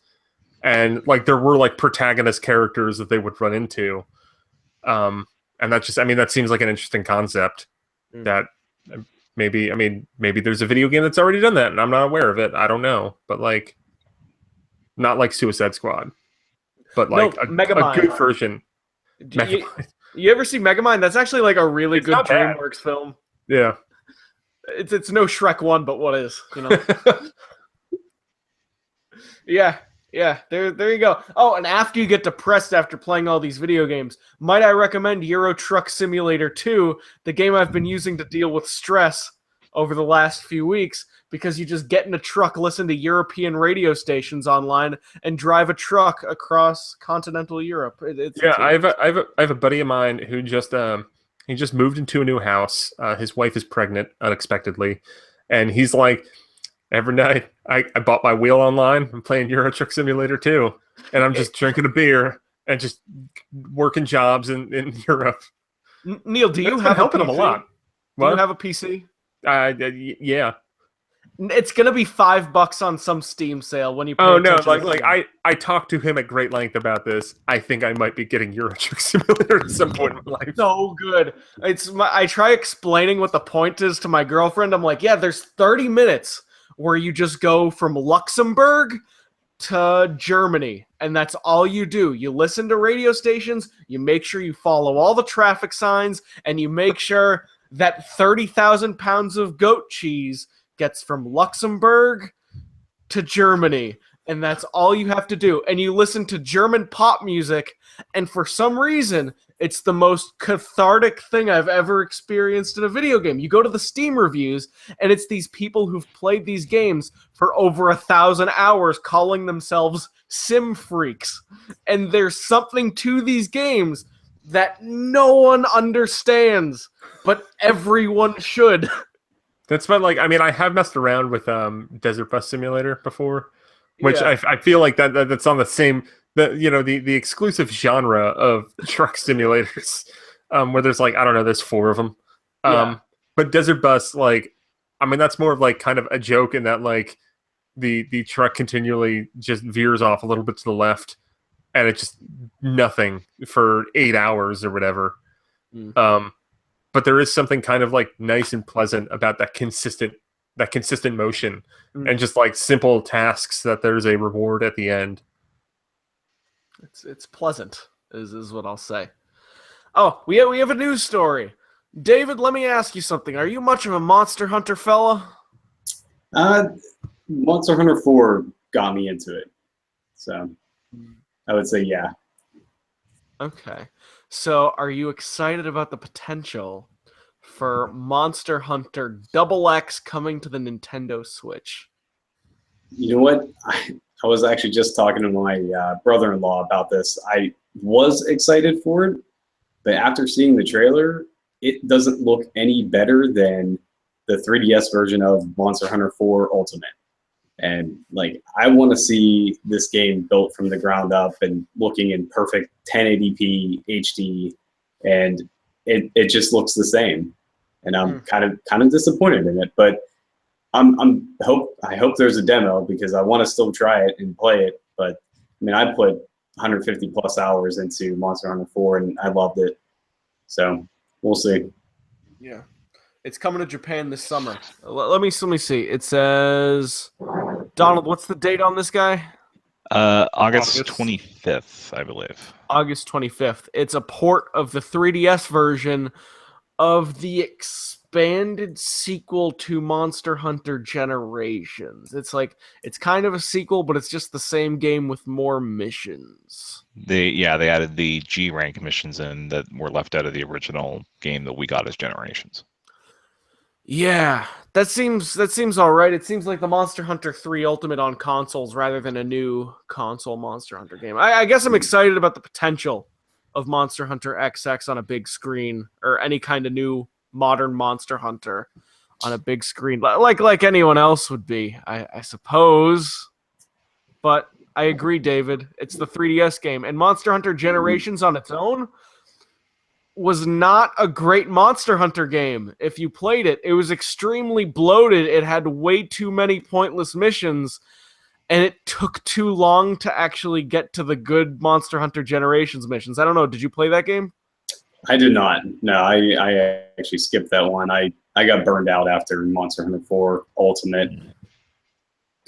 and like there were like protagonist characters that they would run into, and that just, I mean, that seems like an interesting concept. That maybe there's a video game that's already done that and I'm not aware of it. I don't know, but like not like Suicide Squad, but like a good version. You ever see Megamind? That's actually like a really good DreamWorks film. Yeah. It's no Shrek 1, but what is, you know? Yeah, there you go. Oh, and after you get depressed after playing all these video games, might I recommend Euro Truck Simulator 2, the game I've been using to deal with stress over the last few weeks, because you just get in a truck, listen to European radio stations online, and drive a truck across continental Europe. I have a buddy of mine who just he just moved into a new house. His wife is pregnant unexpectedly, and he's like, every night I bought my wheel online. I'm playing Euro Truck Simulator 2, and I'm just drinking a beer and just working jobs in Europe. Neil, do you have helping him a lot? Do you have a PC? Yeah. It's gonna be $5 on some Steam sale when you. Oh no! I talked to him at great length about this. I think I might be getting Euro Truck Simulator at some point in my life. So good. I try explaining what the point is to my girlfriend. I'm like, yeah, there's 30 minutes where you just go from Luxembourg to Germany, and that's all you do. You listen to radio stations, you make sure you follow all the traffic signs, and you make sure that 30,000 pounds of goat cheese gets from Luxembourg to Germany, and that's all you have to do. And you listen to German pop music, and for some reason, it's the most cathartic thing I've ever experienced in a video game. You go to the Steam reviews, and it's these people who've played these games for over 1,000 hours calling themselves sim freaks. And there's something to these games that no one understands, but everyone should. That's what, like, I mean, I have messed around with Desert Bus Simulator before, which I feel like that's on the same, the exclusive genre of truck simulators, where there's like, I don't know, there's 4 of them. But Desert Bus, like, I mean, that's more of like kind of a joke in that like the truck continually just veers off a little bit to the left, and it's just nothing for 8 hours or whatever. But there is something kind of like nice and pleasant about that consistent motion, and just like simple tasks that there's a reward at the end. It's pleasant, is what I'll say. Oh, we have a news story. David, let me ask you something. Are you much of a Monster Hunter fella? Monster Hunter 4 got me into it, so I would say yeah. Okay. So, are you excited about the potential for Monster Hunter XX coming to the Nintendo Switch? You know what? I was actually just talking to my brother-in-law about this. I was excited for it, but after seeing the trailer, it doesn't look any better than the 3DS version of Monster Hunter 4 Ultimate. And like, I want to see this game built from the ground up and looking in perfect 1080p HD, and it just looks the same. And I'm kind of disappointed in it, but I hope there's a demo, because I want to still try it and play it. But I mean, I put 150 plus hours into Monster Hunter 4 and I loved it. So we'll see. Yeah. It's coming to Japan this summer. Let me see. It says, Donald, what's the date on this guy? August 25th, I believe. August 25th. It's a port of the 3DS version of the expanded sequel to Monster Hunter Generations. It's kind of a sequel, but it's just the same game with more missions. They added the G rank missions in that were left out of the original game that we got as Generations. Yeah, That seems all right. It seems like the Monster Hunter 3 Ultimate on consoles rather than a new console Monster Hunter game. I guess I'm excited about the potential of Monster Hunter XX on a big screen, or any kind of new modern Monster Hunter on a big screen, like anyone else would be, I suppose. But I agree, David. It's the 3DS game, and Monster Hunter Generations on its own was not a great Monster Hunter game. If you played it, it was extremely bloated. It had way too many pointless missions, and it took too long to actually get to the good Monster Hunter Generations missions. I don't know. Did you play that game? I did not. No, I actually skipped that one. I got burned out after Monster Hunter 4 Ultimate.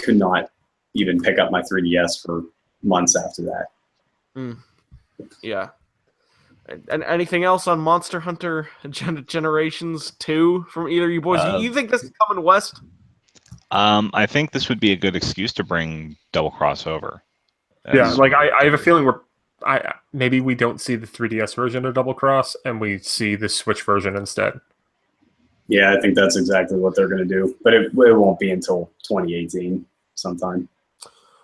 Could not even pick up my 3DS for months after that. Yeah. And anything else on Monster Hunter Generations 2 from either of you boys? You think this is coming west? I think this would be a good excuse to bring Double Cross over. Yeah, like I have a feeling maybe we don't see the 3DS version of Double Cross and we see the Switch version instead. Yeah, I think that's exactly what they're going to do. But it won't be until 2018 sometime.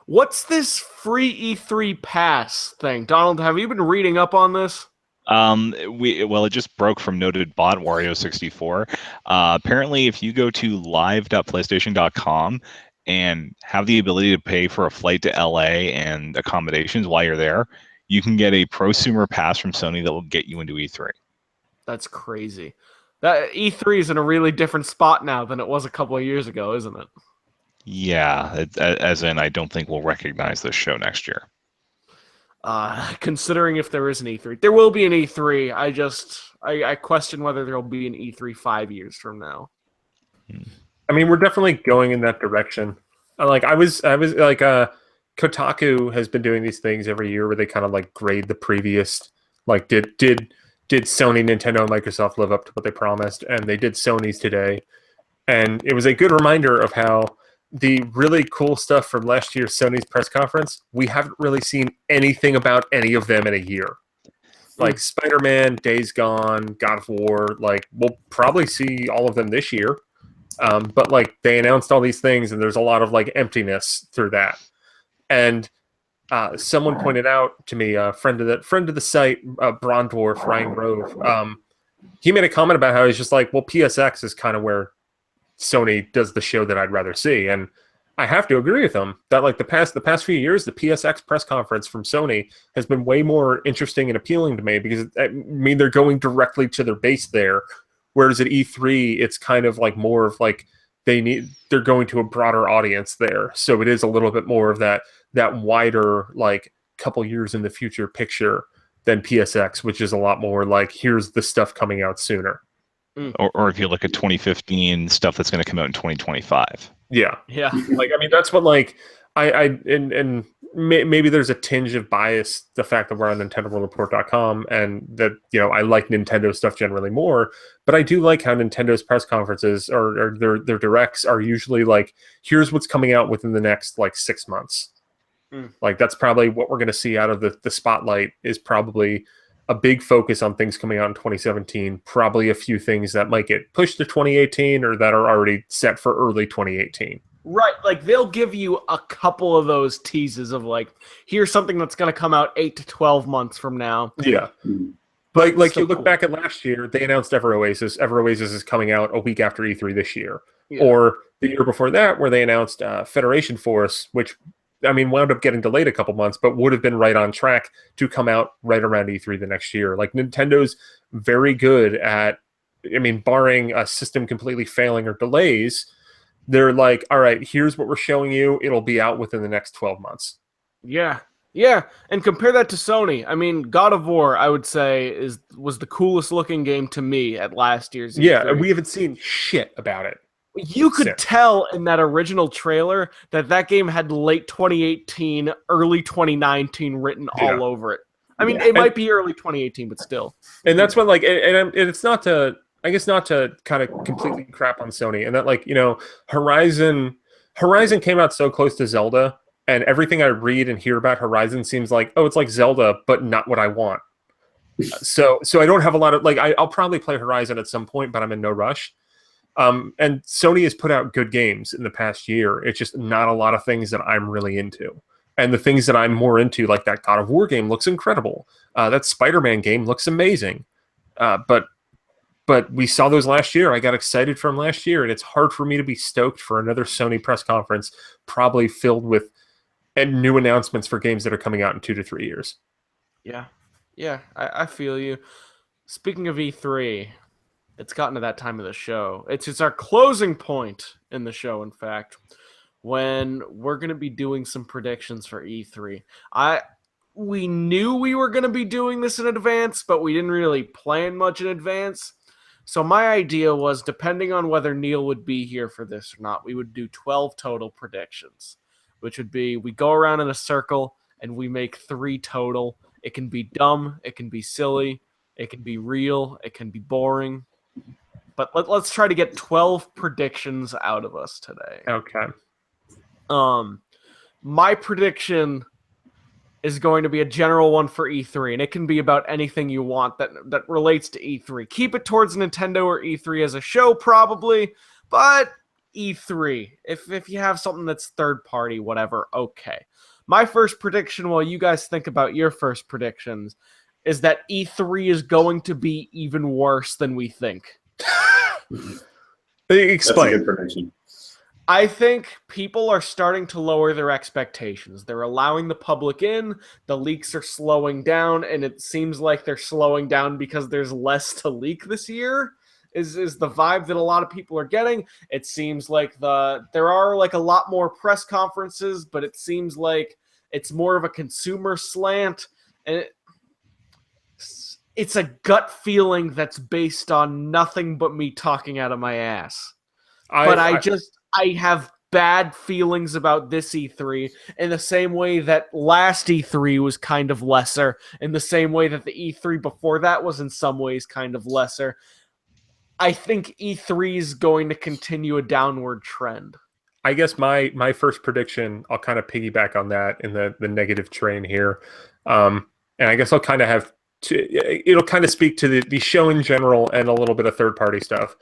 What's this free E3 pass thing? Donald, have you been reading up on this? It just broke from noted bot Wario64. Apparently, if you go to live.playstation.com and have the ability to pay for a flight to LA and accommodations while you're there, you can get a prosumer pass from Sony that will get you into E3. That's crazy. That E3 is in a really different spot now than it was a couple of years ago, isn't it? Yeah, as in I don't think we'll recognize this show next year. Considering if there is an E3. There will be an E3. I question whether there will be an E3 5 years from now. I mean, we're definitely going in that direction. I was like, Kotaku has been doing these things every year where they kind of like grade the previous, like did Sony, Nintendo, and Microsoft live up to what they promised? And they did Sony's today. And it was a good reminder of how the really cool stuff from last year's Sony's press conference, we haven't really seen anything about any of them in a year. Like Spider-Man, Days Gone, God of War, like we'll probably see all of them this year. But like they announced all these things and there's a lot of like emptiness through that. And someone pointed out to me, a friend of the site, Brondorf, Ryan Grove, he made a comment about how he's just like, well, PSX is kind of where Sony does the show that I'd rather see, and I have to agree with him that like the past few years, the PSX press conference from Sony has been way more interesting and appealing to me because they're going directly to their base there, whereas at E3 it's kind of like more of like they're going to a broader audience there, so it is a little bit more of that wider like couple years in the future picture than PSX, which is a lot more like here's the stuff coming out sooner. Or if you look at 2015 stuff that's going to come out in 2025. Yeah. Like, I mean, that's what like and maybe there's a tinge of bias, the fact that we're on NintendoWorldReport.com and that, you know, I like Nintendo stuff generally more, but I do like how Nintendo's press conferences or their directs are usually like, here's what's coming out within the next like 6 months. Like that's probably what we're going to see out of the spotlight is probably a big focus on things coming out in 2017, probably a few things that might get pushed to 2018 or that are already set for early 2018. Right, like they'll give you a couple of those teases of like, here's something that's going to come out 8 to 12 months from now. Yeah. Like you look back at last year, they announced Ever Oasis. Ever Oasis is coming out a week after E3 this year. Yeah. Or the year before that where they announced Federation Force, which I mean, wound up getting delayed a couple months, but would have been right on track to come out right around E3 the next year. Like Nintendo's very good at, I mean, barring a system completely failing or delays, they're like, all right, here's what we're showing you. It'll be out within the next 12 months. Yeah. And compare that to Sony. I mean, God of War, I would say, was the coolest looking game to me at last year's E3. Yeah, and we haven't seen shit about it. You could tell in that original trailer that game had late 2018, early 2019 written all over it. I mean, it might be early 2018, but still. And that's what, like, and it's not to, I guess, not to kind of completely crap on Sony. And that, like, you know, Horizon came out so close to Zelda, and everything I read and hear about Horizon seems like, oh, it's like Zelda, but not what I want. So I don't have a lot of, like, I'll probably play Horizon at some point, but I'm in no rush. And Sony has put out good games in the past year. It's just not a lot of things that I'm really into. And the things that I'm more into, like that God of War game, looks incredible. That Spider-Man game looks amazing. But we saw those last year. I got excited from last year, and it's hard for me to be stoked for another Sony press conference, probably filled with new announcements for games that are coming out in 2 to 3 years. Yeah, I feel you. Speaking of E3, it's gotten to that time of the show. It's our closing point in the show, in fact, when we're going to be doing some predictions for E3. We knew we were going to be doing this in advance, but we didn't really plan much in advance. So my idea was, depending on whether Neil would be here for this or not, we would do 12 total predictions, which would be we go around in a circle and we make 3 total. It can be dumb, it can be silly, it can be real, it can be boring. But let's try to get 12 predictions out of us today. Okay. My prediction is going to be a general one for E3, and it can be about anything you want that relates to E3. Keep it towards Nintendo or E3 as a show, probably, but E3. If you have something that's third party, whatever, okay. My first prediction, while you guys think about your first predictions, is that E3 is going to be even worse than we think. Explain. That's a good prediction. I think people are starting to lower their expectations. They're allowing the public in, the leaks are slowing down, and it seems like they're slowing down because there's less to leak this year, is the vibe that a lot of people are getting. It seems like there are like a lot more press conferences, but it seems like it's more of a consumer slant, and it's a gut feeling that's based on nothing but me talking out of my ass. I have bad feelings about this E3 in the same way that last E3 was kind of lesser, in the same way that the E3 before that was in some ways kind of lesser. I think E3 is going to continue a downward trend. I guess my first prediction, I'll kind of piggyback on that in the negative train here. And I guess I'll kind of have it'll kind of speak to the show in general and a little bit of third-party stuff.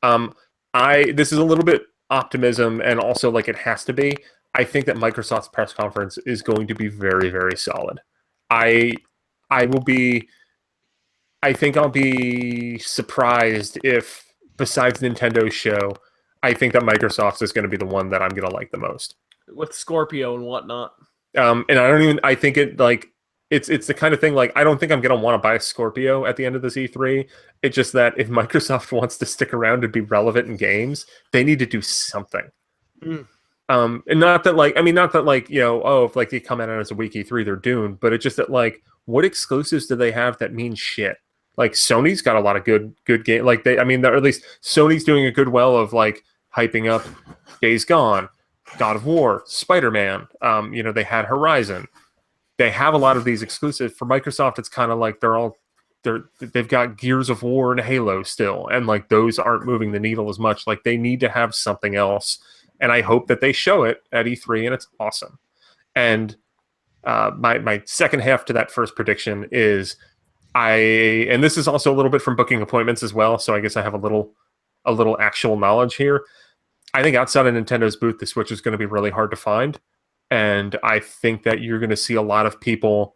This is a little bit optimism, and also like it has to be. I think that Microsoft's press conference is going to be very, very solid. I think I'll be surprised if, besides Nintendo's show, I think that Microsoft's is going to be the one that I'm going to like the most. With Scorpio and whatnot. And I think it like it's the kind of thing like I don't think I'm going to want to buy a Scorpio at the end of this E3. It's just that if Microsoft wants to stick around and be relevant in games, they need to do something. And not that if like they come out as a week E3, they're doomed. But it's just that like, what exclusives do they have that mean shit? Like Sony's got a lot of good game. Like or at least Sony's doing a good well of like hyping up Days Gone, God of War, Spider-Man. They had Horizon. They have a lot of these exclusives. For Microsoft, it's kind of like they've got Gears of War and Halo still, and like those aren't moving the needle as much. Like they need to have something else, and I hope that they show it at E3, and it's awesome. And my second half to that first prediction is and this is also a little bit from booking appointments as well, so I guess I have a little actual knowledge here. I think outside of Nintendo's booth, the Switch is going to be really hard to find. And I think that you're going to see a lot of people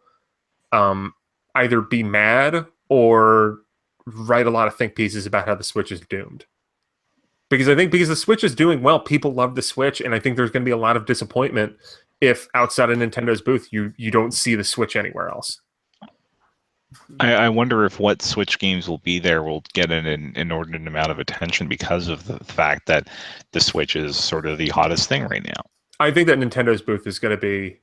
either be mad or write a lot of think pieces about how the Switch is doomed. Because the Switch is doing well, people love the Switch, and I think there's going to be a lot of disappointment if outside of Nintendo's booth you don't see the Switch anywhere else. I wonder if what Switch games will be there will get an inordinate amount of attention because of the fact that the Switch is sort of the hottest thing right now. I think that Nintendo's booth is going to be,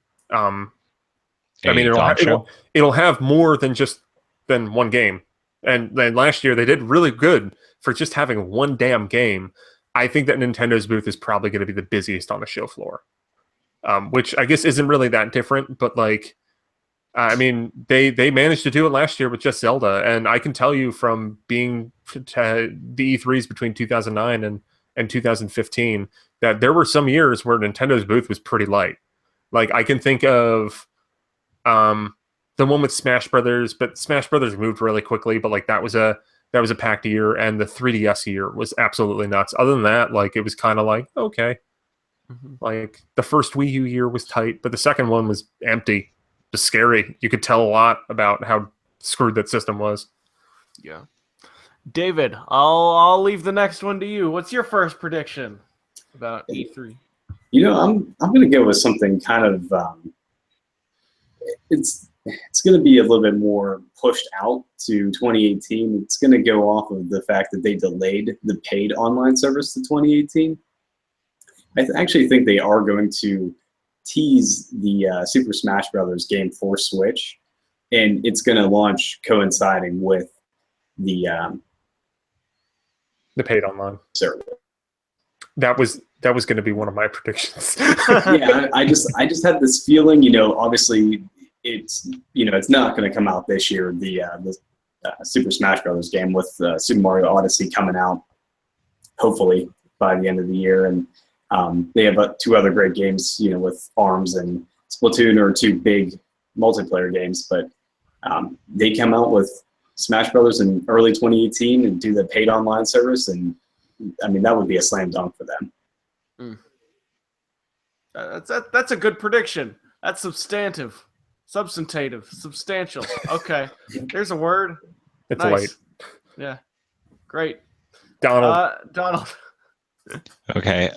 it'll have more than one game. And then last year they did really good for just having one damn game. I think that Nintendo's booth is probably going to be the busiest on the show floor, which I guess isn't really that different. But like, they managed to do it last year with just Zelda, and I can tell you from being to the E3s between 2009 and 2015. That there were some years where Nintendo's booth was pretty light. Like I can think of the one with Smash Brothers, but Smash Brothers moved really quickly. But like that was a that was a packed year, and the 3DS year was absolutely nuts. Other than that, like, it was kind of like, okay. Like, the first Wii U year was tight, but the second one was empty. Just scary. You could tell a lot about how screwed that system was. Yeah. David, I'll leave the next one to you. What's your first prediction about E3? You know, I'm going to go with something kind of it's going to be a little bit more pushed out to 2018. It's going to go off of the fact that they delayed the paid online service to 2018. I actually think they are going to tease the Super Smash Brothers game for Switch, and it's going to launch coinciding with the paid online service. That was going to be one of my predictions. Yeah, I just had this feeling, you know, obviously it's not going to come out this year. The Super Smash Brothers game with Super Mario Odyssey coming out hopefully by the end of the year, and they have 2 other great games, you know, with ARMS and Splatoon are 2 big multiplayer games, but they come out with Smash Brothers in early 2018 and do the paid online service, and I mean that would be a slam dunk for them. That's a good prediction. That's substantive. Substantial. Okay, there's a word. It's nice. Light. Yeah, great. Donald. Okay.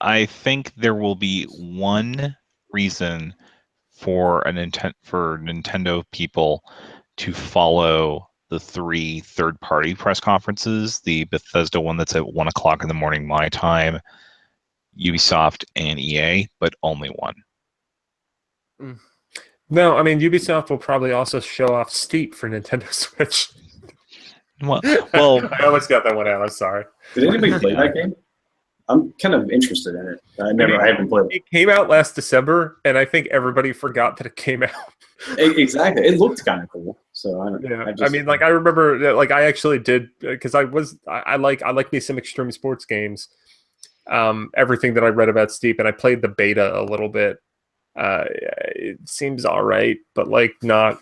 I think there will be one reason for Nintendo people to follow the 3 third-party press conferences. The Bethesda one that's at 1 o'clock in the morning my time, Ubisoft and EA, but only one. No, I mean, Ubisoft will probably also show off Steep for Nintendo Switch. Well, I almost got that one out. I'm sorry. Did anybody play that game? I'm kind of interested in it. I haven't played it. It came out last December, and I think everybody forgot that it came out. Exactly. It looked kind of cool. So I don't know. Yeah. I mean, like, I remember, like, I actually did, because I like me some extreme sports games. Everything that I read about Steep, and I played the beta a little bit. It seems all right, but like not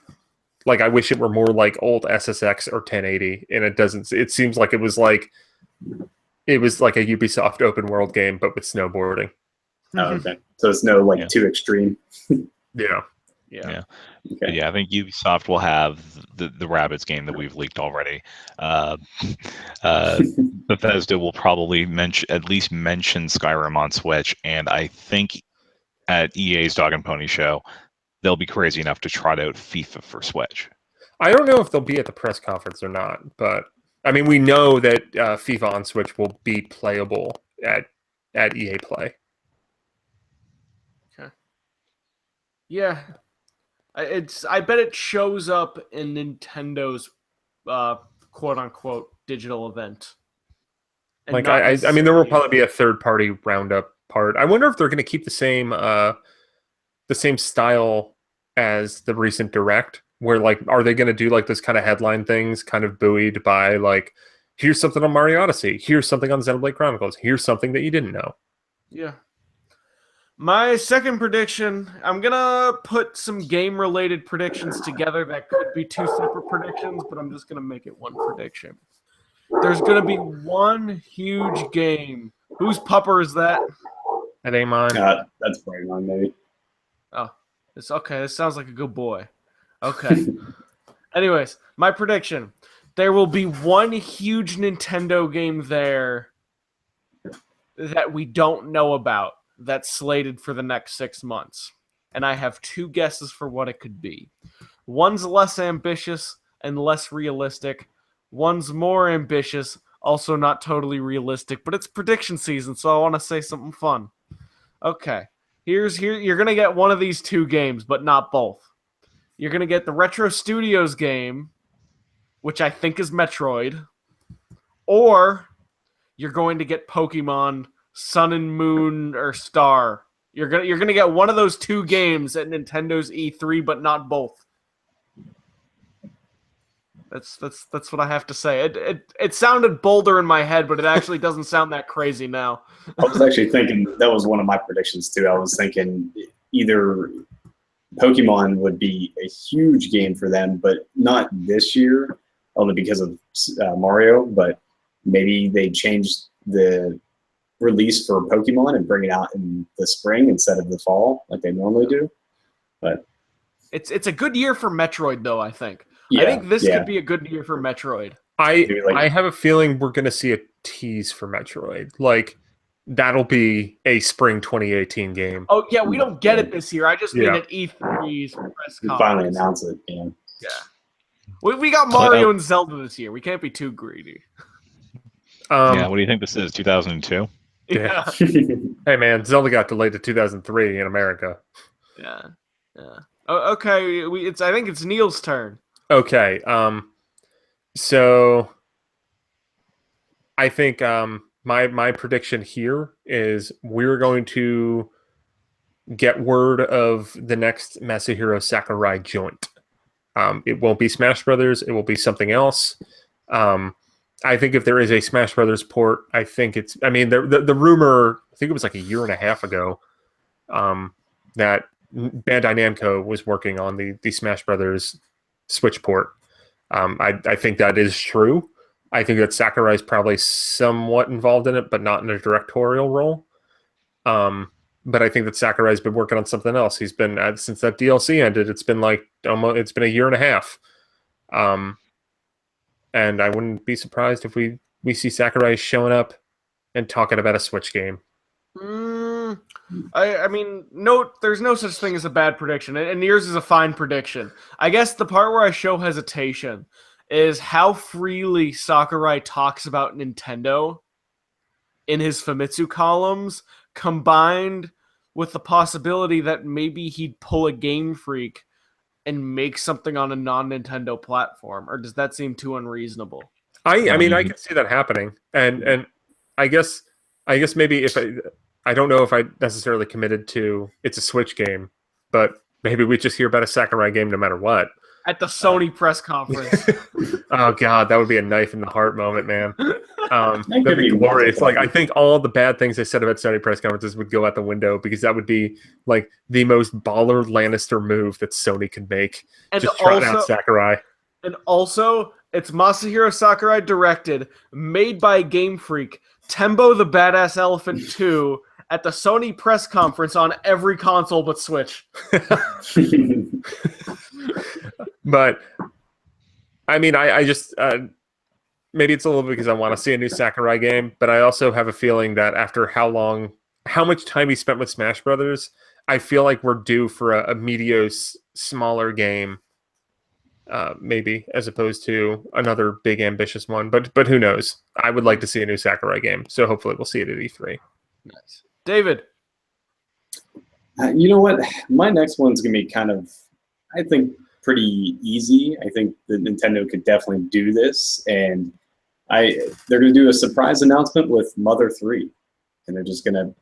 like I wish it were more like old SSX or 1080, and it doesn't. It seems like it was like a Ubisoft open world game, but with snowboarding. Oh, okay. So it's no like too extreme. Yeah. Yeah. Okay. Yeah, I think Ubisoft will have the Rabbids game that we've leaked already. Bethesda will probably at least mention Skyrim on Switch, and I think at EA's Dog and Pony show, they'll be crazy enough to trot out FIFA for Switch. I don't know if they'll be at the press conference or not, but I mean, we know that FIFA on Switch will be playable at EA Play. Okay. Yeah. I bet it shows up in Nintendo's quote unquote digital event. And like I mean, there will probably be a third-party roundup part. I wonder if they're going to keep the same style as the recent Direct, where like, are they going to do like this kind of headline things, kind of buoyed by like, here's something on Mario Odyssey, here's something on Xenoblade Chronicles, here's something that you didn't know. Yeah. My second prediction, I'm going to put some game-related predictions together that could be 2 separate predictions, but I'm just going to make it one prediction. There's going to be one huge game. Whose pupper is that? That ain't mine. That's probably mine, maybe. Oh, it's okay. This sounds like a good boy. Okay. Anyways, my prediction. There will be one huge Nintendo game there that we don't know about that's slated for the next 6 months. And I have 2 guesses for what it could be. One's less ambitious and less realistic. One's more ambitious, also not totally realistic, but it's prediction season, so I want to say something fun. Okay. You're going to get one of these 2 games, but not both. You're going to get the Retro Studios game, which I think is Metroid, or you're going to get Pokemon Sun and Moon or Star. You're going to get one of those 2 games at Nintendo's E3, but not both. That's what I have to say. It sounded bolder in my head, but it actually doesn't sound that crazy now. I was actually thinking that was one of my predictions too. I was thinking either Pokemon would be a huge game for them, but not this year. only because of Mario, but maybe they changed the release for Pokemon and bring it out in the spring instead of the fall like they normally do. But it's a good year for Metroid, though, I think. yeah, I think this could be a good year for Metroid. I have a feeling we're going to see a tease for Metroid. Like, that'll be a spring 2018 game. Oh, yeah, we don't get it this year. I just mean Yeah. at E3's press we conference. finally announce it. Yeah. Yeah. We got Mario and Zelda this year. We can't be too greedy. Yeah, what do you think this is? 2002? Yeah. Hey, man, Zelda got delayed to 2003 in America. Yeah. Okay, I think it's Neil's turn. Okay. So I think my prediction here is we're going to get word of the next Masahiro Sakurai joint. It won't be Smash Brothers. It will be something else. I think if there is a Smash Brothers port, I think it's. I mean, the rumor. I think it was like a year and a half ago that Bandai Namco was working on the Smash Brothers Switch port. I think that is true. I think that Sakurai is probably somewhat involved in it, but not in a directorial role. But I think that Sakurai's been working on something else. He's been since that DLC ended. It's been like it's been a year and a half. And I wouldn't be surprised if we see Sakurai showing up and talking about a Switch game. I mean, there's no such thing as a bad prediction, and yours is a fine prediction. I guess the part where I show hesitation is how freely Sakurai talks about Nintendo in his Famitsu columns, combined with the possibility that maybe he'd pull a Game Freak and make something on a non-Nintendo platform. Or does that seem too unreasonable? I mean, I can see that happening, and I guess maybe if I don't know if I necessarily committed to it's a Switch game, but maybe we just hear about a Sakurai game no matter what. At the Sony press conference. Oh God, that would be a knife in the heart moment, man. That'd be glorious. Like, I think all the bad things they said about Sony press conferences would go out the window because that would be like the most baller Lannister move that Sony could make. And just trot out Sakurai. And also, it's Masahiro Sakurai directed, made by Game Freak, Tembo the Badass Elephant 2 at the Sony press conference on every console but Switch. But I mean, I just maybe it's a little bit because I want to see a new Sakurai game, but I also have a feeling that after how much time he spent with Smash Brothers, I feel like we're due for a medios smaller game, maybe, as opposed to another big ambitious one. But who knows? I would like to see a new Sakurai game, so hopefully we'll see it at E3. Nice, David. You know what? My next one's gonna be kind of, I think, pretty easy. I think that Nintendo could definitely do this, and they're going to do a surprise announcement with Mother 3, and they're just going to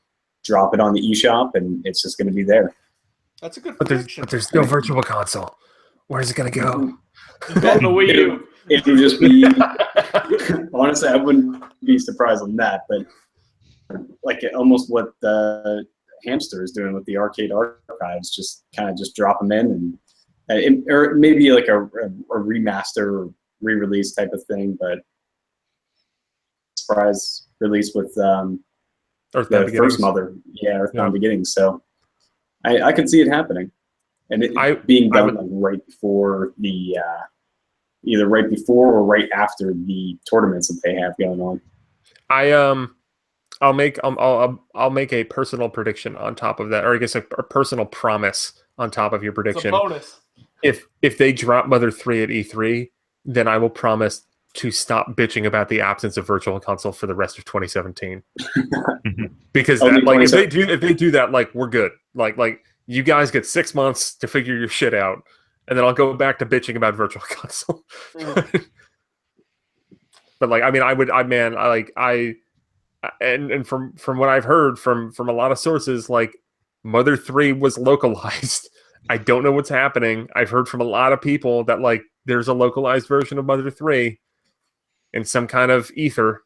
drop it on the eShop, and it's just going to be there. That's a good prediction. But there's no virtual console. Where's it going to go? The Wii U. It'll just be. Honestly, I wouldn't be surprised on that, but like almost what the Hamster is doing with the arcade archives, just kind of just drop them in, and or maybe like a remaster or re-release type of thing, but surprise release with the first Mother, Earthbound Beginnings. So I could see it happening, and it being done like right before the either right before or right after the tournaments that they have going on. I'll make a personal prediction on top of that, or I guess a personal promise on top of your prediction. It's a bonus. If they drop Mother 3 at E3, then I will promise to stop bitching about the absence of Virtual Console for the rest of 2017. Because if they do that, like, we're good. Like you guys get 6 months to figure your shit out, and then I'll go back to bitching about Virtual Console. But like, I mean, and from what I've heard from a lot of sources, like, Mother 3 was localized. I don't know what's happening. I've heard from a lot of people that, like, there's a localized version of Mother 3 in some kind of ether.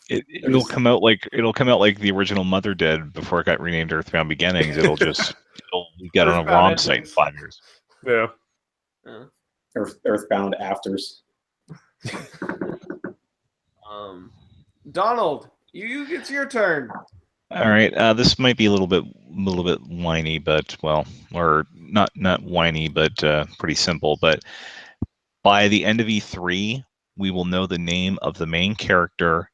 It'll come out like the original Mother did before it got renamed Earthbound Beginnings. It'll get on a ROM site in 5 years. Yeah. Earthbound Afters. Donald, it's your turn. All right. This might be a little bit whiny, but well, or not whiny, but pretty simple. But by the end of E3, we will know the name of the main character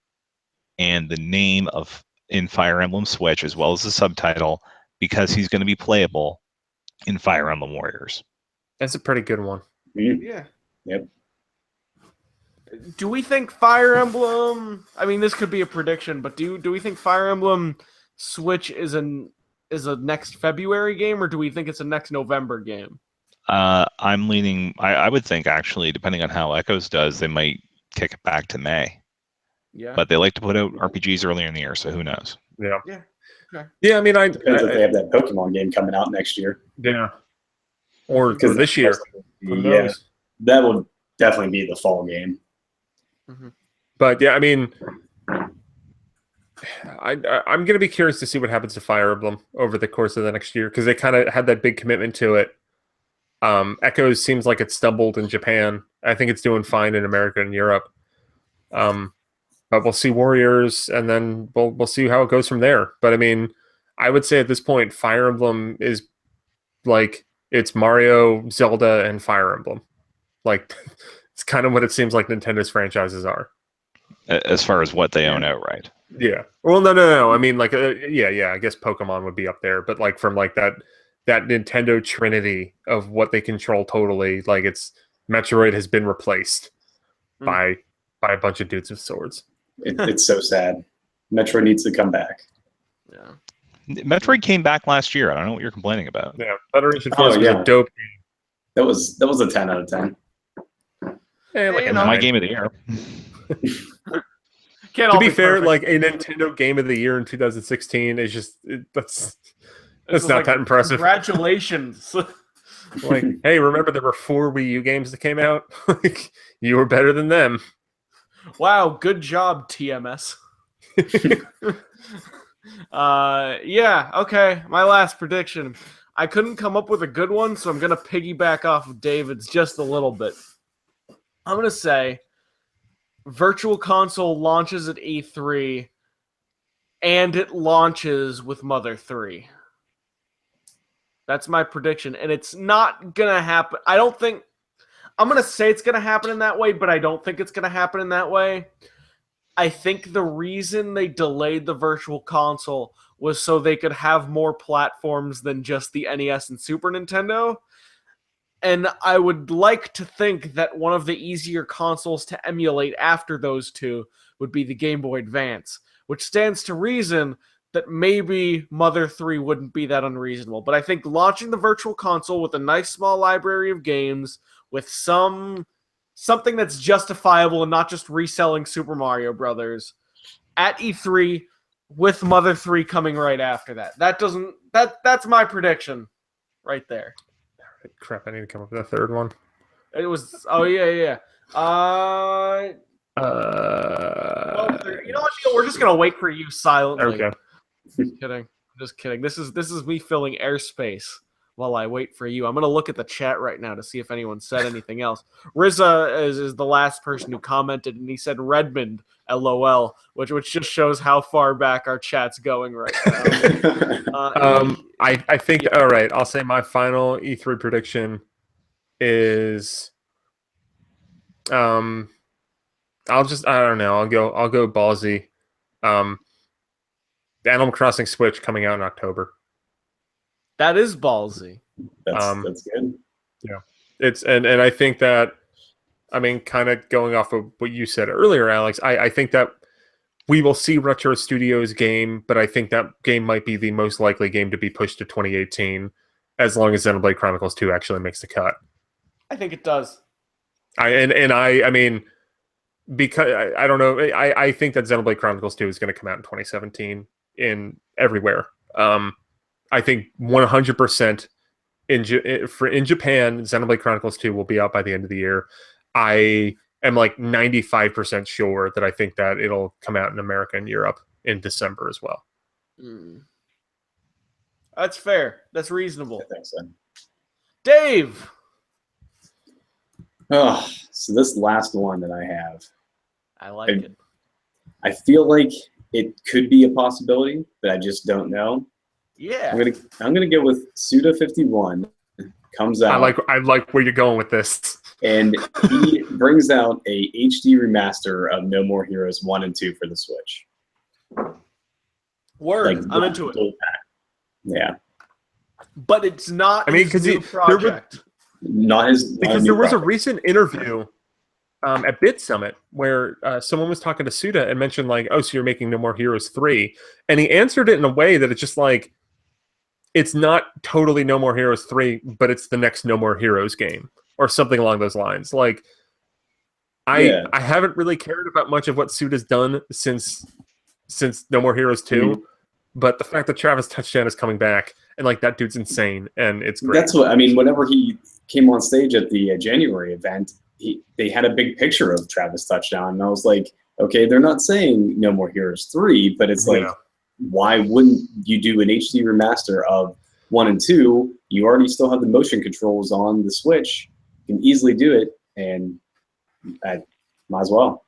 and the name of in Fire Emblem Switch, as well as the subtitle, because he's going to be playable in Fire Emblem Warriors. That's a pretty good one. Yeah. Yep. Do we think Fire Emblem? I mean, this could be a prediction, but do we think Fire Emblem Switch is a next February game, or do we think it's a next November game? I'm leaning. I would think actually, depending on how Echoes does, they might kick it back to May. Yeah. But they like to put out RPGs earlier in the year, so who knows? Yeah. Yeah. Okay. Yeah, I mean, Depends if they have that Pokemon game coming out next year. Yeah. Or this year. Who Yeah, knows? that would definitely be the fall game. Mm-hmm. But yeah, I mean, I'm going to be curious to see what happens to Fire Emblem over the course of the next year, because they kind of had that big commitment to it. Echoes seems like it stumbled in Japan. I think it's doing fine in America and Europe. But we'll see Warriors, and then we'll see how it goes from there. But I mean, I would say at this point, Fire Emblem is like it's Mario, Zelda, and Fire Emblem. Like it's kind of what it seems like Nintendo's franchises are. As far as what they own outright. Yeah. Well, no. I mean, like, yeah. I guess Pokemon would be up there, but like from like that Nintendo trinity of what they control totally, like it's Metroid has been replaced by a bunch of dudes with swords. It's so sad. Metroid needs to come back. Yeah. Metroid came back last year. I don't know what you're complaining about. Yeah, Federation Force was a dope game. That was a 10 out of 10. Hey, like Hey, a no. My 9. game of the year. Can't To all be fair, perfect. like a Nintendo Game of the Year in 2016 is just that's This is not like, that impressive. Congratulations. Like, hey, remember there were 4 Wii U games that came out? Like, you were better than them. Wow, good job, TMS. Yeah, okay. My last prediction. I couldn't come up with a good one, so I'm going to piggyback off of David's just a little bit. I'm going to say Virtual Console launches at E3, and it launches with Mother 3. That's my prediction, and it's not going to happen. I'm going to say it's going to happen in that way, but I don't think it's going to happen in that way. I think the reason they delayed the Virtual Console was so they could have more platforms than just the NES and Super Nintendo. And I would like to think that one of the easier consoles to emulate after those two would be the Game Boy Advance, which stands to reason that maybe Mother 3 wouldn't be that unreasonable. But I think launching the Virtual Console with a nice small library of games, with something that's justifiable and not just reselling Super Mario Brothers at E3 with Mother 3 coming right after that. That's my prediction right there. Crap, I need to come up with a third one. It was yeah. Well, you know what, Neil? We're just gonna wait for you silently. Okay. Just kidding. This is me filling airspace while I wait for you. I'm gonna look at the chat right now to see if anyone said anything else. Rizza is the last person who commented, and he said Redmond, LOL, which just shows how far back our chat's going right now. I think all right. I'll say my final E3 prediction is, I don't know. I'll go ballsy. Animal Crossing Switch coming out in October. That is ballsy. That's good. Yeah, it's and I think that, I mean, kind of going off of what you said earlier, Alex, I think that we will see Retro Studios game, but I think that game might be the most likely game to be pushed to 2018, as long as Xenoblade Chronicles 2 actually makes the cut. I think it does. I mean, because I don't know, I think that Xenoblade Chronicles 2 is going to come out in 2017 in everywhere. I think 100% in Japan, Xenoblade Chronicles 2 will be out by the end of the year. I am like 95% sure that I think that it'll come out in America and Europe in December as well. That's fair. That's reasonable. I think so. Dave! Oh, So this last one that I have, I like it. I feel like it could be a possibility, but I just don't know. Yeah. I'm gonna go with Suda 51. Comes out. I like where you're going with this. And he brings out a HD remaster of No More Heroes 1 and 2 for the Switch. Word. I'm into it. Yeah. But it's not his new project. Not his. Because there was a recent interview at Bit Summit where someone was talking to Suda and mentioned like, "Oh, so you're making No More Heroes 3," and he answered it in a way that it's just like, it's not totally No More Heroes 3, but it's the next No More Heroes game or something along those lines. Like, I haven't really cared about much of what Suda's done since No More Heroes 2, but the fact that Travis Touchdown is coming back and like that dude's insane and it's great. That's what I mean. Whenever he came on stage at the January event, they had a big picture of Travis Touchdown, and I was like, okay, they're not saying No More Heroes 3, but it's like, why wouldn't you do an HD remaster of 1 and 2? You already still have the motion controls on the Switch. You can easily do it, and I might as well.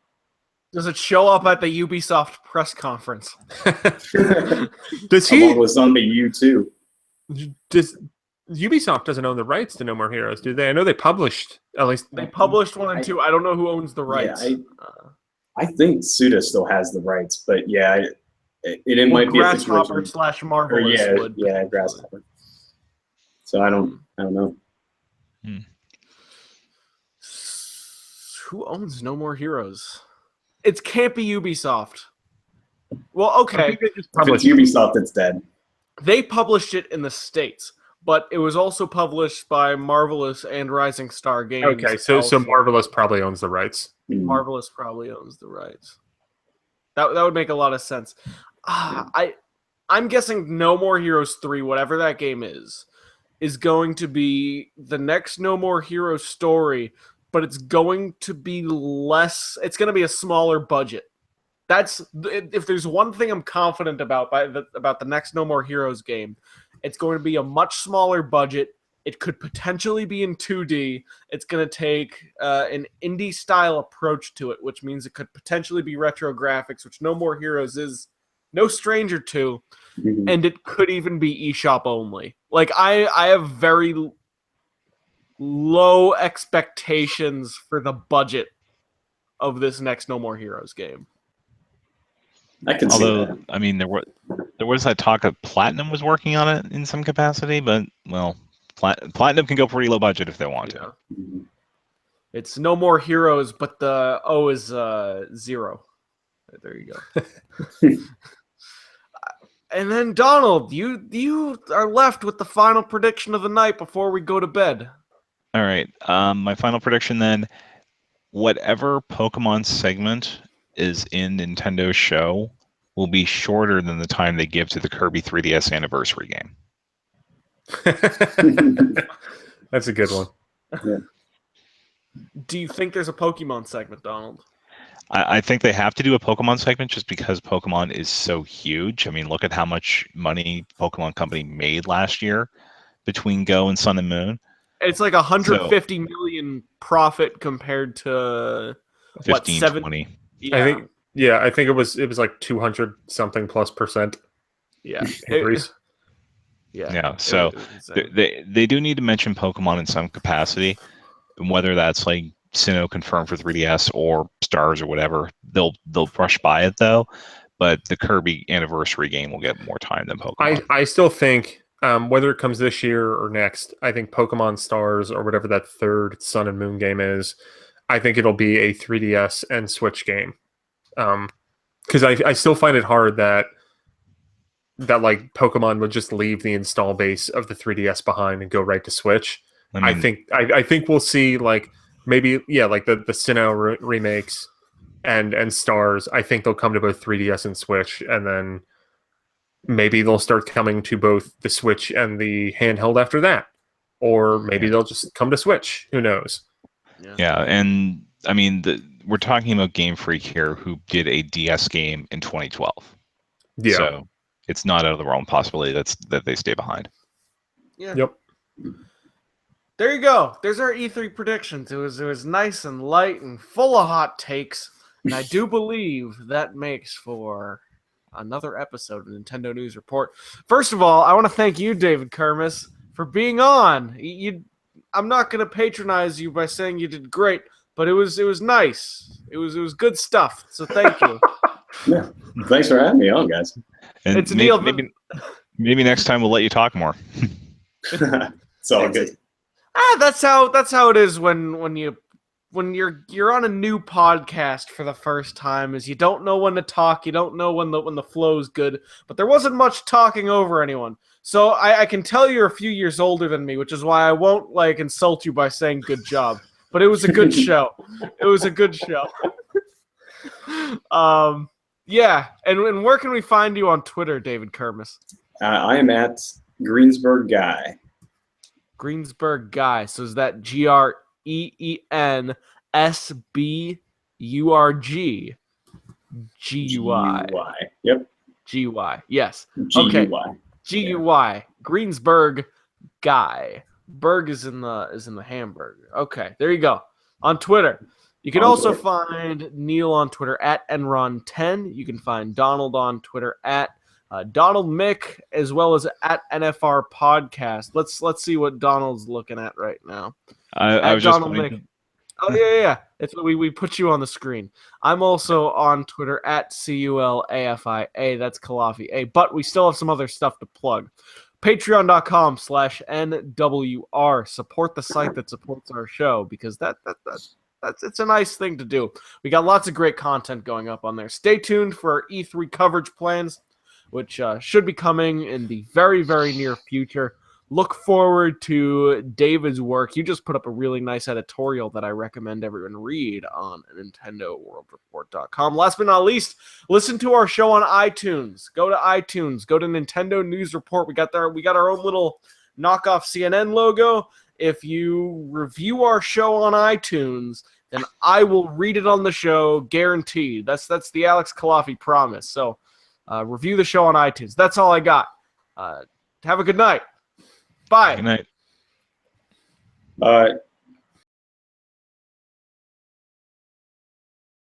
Does it show up at the Ubisoft press conference? Does he? Along with on the U2. Ubisoft doesn't own the rights to No More Heroes, do they? I know they published at least. They published 1 and 2. I don't know who owns the rights. Yeah, I think Suda still has the rights, but yeah, it might be a Grasshopper / Marvelous. Yeah, Grasshopper. So I don't know. Who owns No More Heroes? It can't be Ubisoft. Well, okay. If it's Ubisoft, it's dead. They published it in the States, but it was also published by Marvelous and Rising Star Games. Okay, so Marvelous probably owns the rights. Marvelous probably owns the rights. That would make a lot of sense. I'm guessing No More Heroes 3, whatever that game is going to be the next No More Heroes story, but it's going to be less. It's going to be a smaller budget. That's if there's one thing I'm confident about about the next No More Heroes game, it's going to be a much smaller budget. It could potentially be in 2D. It's going to take an indie style approach to it, which means it could potentially be retro graphics, which No More Heroes is no stranger to, and it could even be eShop only. Like I have very low expectations for the budget of this next No More Heroes game. I can see that. I mean, there was that talk of Platinum was working on it in some capacity, but well, Platinum can go pretty low budget if they want to. It's No More Heroes, but the O is 0. There you go. And then Donald, you are left with the final prediction of the night before we go to bed. All right. My final prediction then, whatever Pokemon segment is in Nintendo's show will be shorter than the time they give to the Kirby 3DS anniversary game. That's a good one. Yeah. Do you think there's a Pokemon segment, Donald? I think they have to do a Pokemon segment just because Pokemon is so huge. I mean, look at how much money Pokemon Company made last year between Go and Sun and Moon. It's like 150 million profit compared to 20. Yeah. I think it was like 200 something plus %. Yeah. Increase. Yeah. So they do need to mention Pokemon in some capacity, and whether that's like Sinnoh confirmed for 3DS or Stars or whatever, they'll brush by it though. But the Kirby anniversary game will get more time than Pokemon. I still think whether it comes this year or next, I think Pokemon Stars or whatever that third Sun and Moon game is, I think it'll be a 3DS and Switch game. Because I still find it hard that like Pokemon would just leave the install base of the 3DS behind and go right to Switch. I think we'll see like maybe like the Sinnoh remakes and Stars. I think they'll come to both 3DS and Switch, and then maybe they'll start coming to both the Switch and the handheld after that, or maybe they'll just come to Switch. Who knows? Yeah, and I mean we're talking about Game Freak here, who did a DS game in 2012. Yeah, so it's not out of the realm possibility that they stay behind. Yeah. Yep. there you go. There's our E3 predictions. It was nice and light and full of hot takes, and I do believe that makes for another episode of Nintendo News Report. First of all, I want to thank you, David Kermis, for being on. I'm not going to patronize you by saying you did great, but it was nice. It was good stuff. So thank you. Yeah, thanks for having me on, guys. And It's Neil. Maybe next time we'll let you talk more. It's all good. That's how it is when you're on a new podcast for the first time. Is you don't know when to talk, you don't know when the flow's good. But there wasn't much talking over anyone, so I can tell you're a few years older than me, which is why I won't like insult you by saying good job. But it was a good show. It was a good show. Yeah, and where can we find you on Twitter, David Kermis? I am at Greensburg Guy. Greensburg Guy. So is that GREENSBURG? GUI. Yep. GUI. Yes. GUI. Okay. GUI. Greensburg Guy. Berg is in the hamburger. Okay, there you go. On Twitter. You can also find Neil on Twitter at Enron10. You can find Donald on Twitter at Donald Mick, as well as at NFR Podcast. Let's see what Donald's looking at right now. I was Donald just Mick. Oh yeah. It's we put you on the screen. I'm also on Twitter at CULAFIA. That's Kalafi. But we still have some other stuff to plug. Patreon.com/NWR. Support the site that supports our show, because it's a nice thing to do. We got lots of great content going up on there. Stay tuned for our E3 coverage plans, which should be coming in the very, very near future. Look forward to David's work. You just put up a really nice editorial that I recommend everyone read on NintendoWorldReport.com. Last but not least, listen to our show on iTunes. Go to iTunes. Go to Nintendo News Report. We got our own little knockoff CNN logo. If you review our show on iTunes, then I will read it on the show, guaranteed. That's the Alex Kalafi promise. So review the show on iTunes. That's all I got. Have a good night. Bye. Good night. All right.